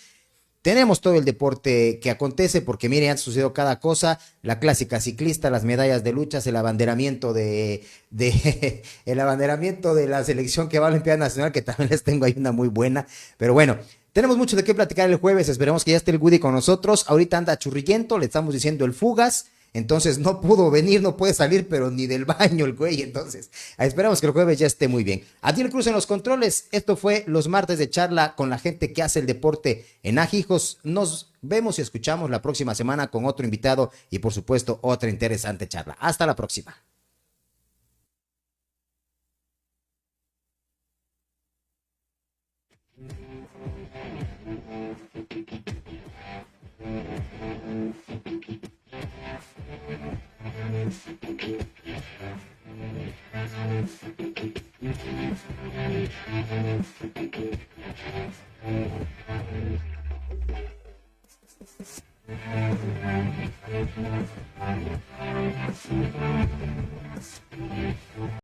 tenemos todo el deporte que acontece, porque miren, ha sucedido cada cosa, la clásica ciclista, las medallas de luchas, el abanderamiento el abanderamiento de la selección que va a la Olimpiada Nacional, que también les tengo ahí una muy buena, pero bueno, tenemos mucho de qué platicar el jueves, esperemos que ya esté el Woody con nosotros, ahorita anda churrillento, le estamos diciendo el Fugas, entonces no pudo venir, no puede salir, pero ni del baño el güey, entonces esperamos que el jueves ya esté muy bien. Adiel Cruz en los controles, esto fue los martes de charla con la gente que hace el deporte en Ajijos. Nos vemos y escuchamos la próxima semana con otro invitado y por supuesto otra interesante charla. Hasta la próxima.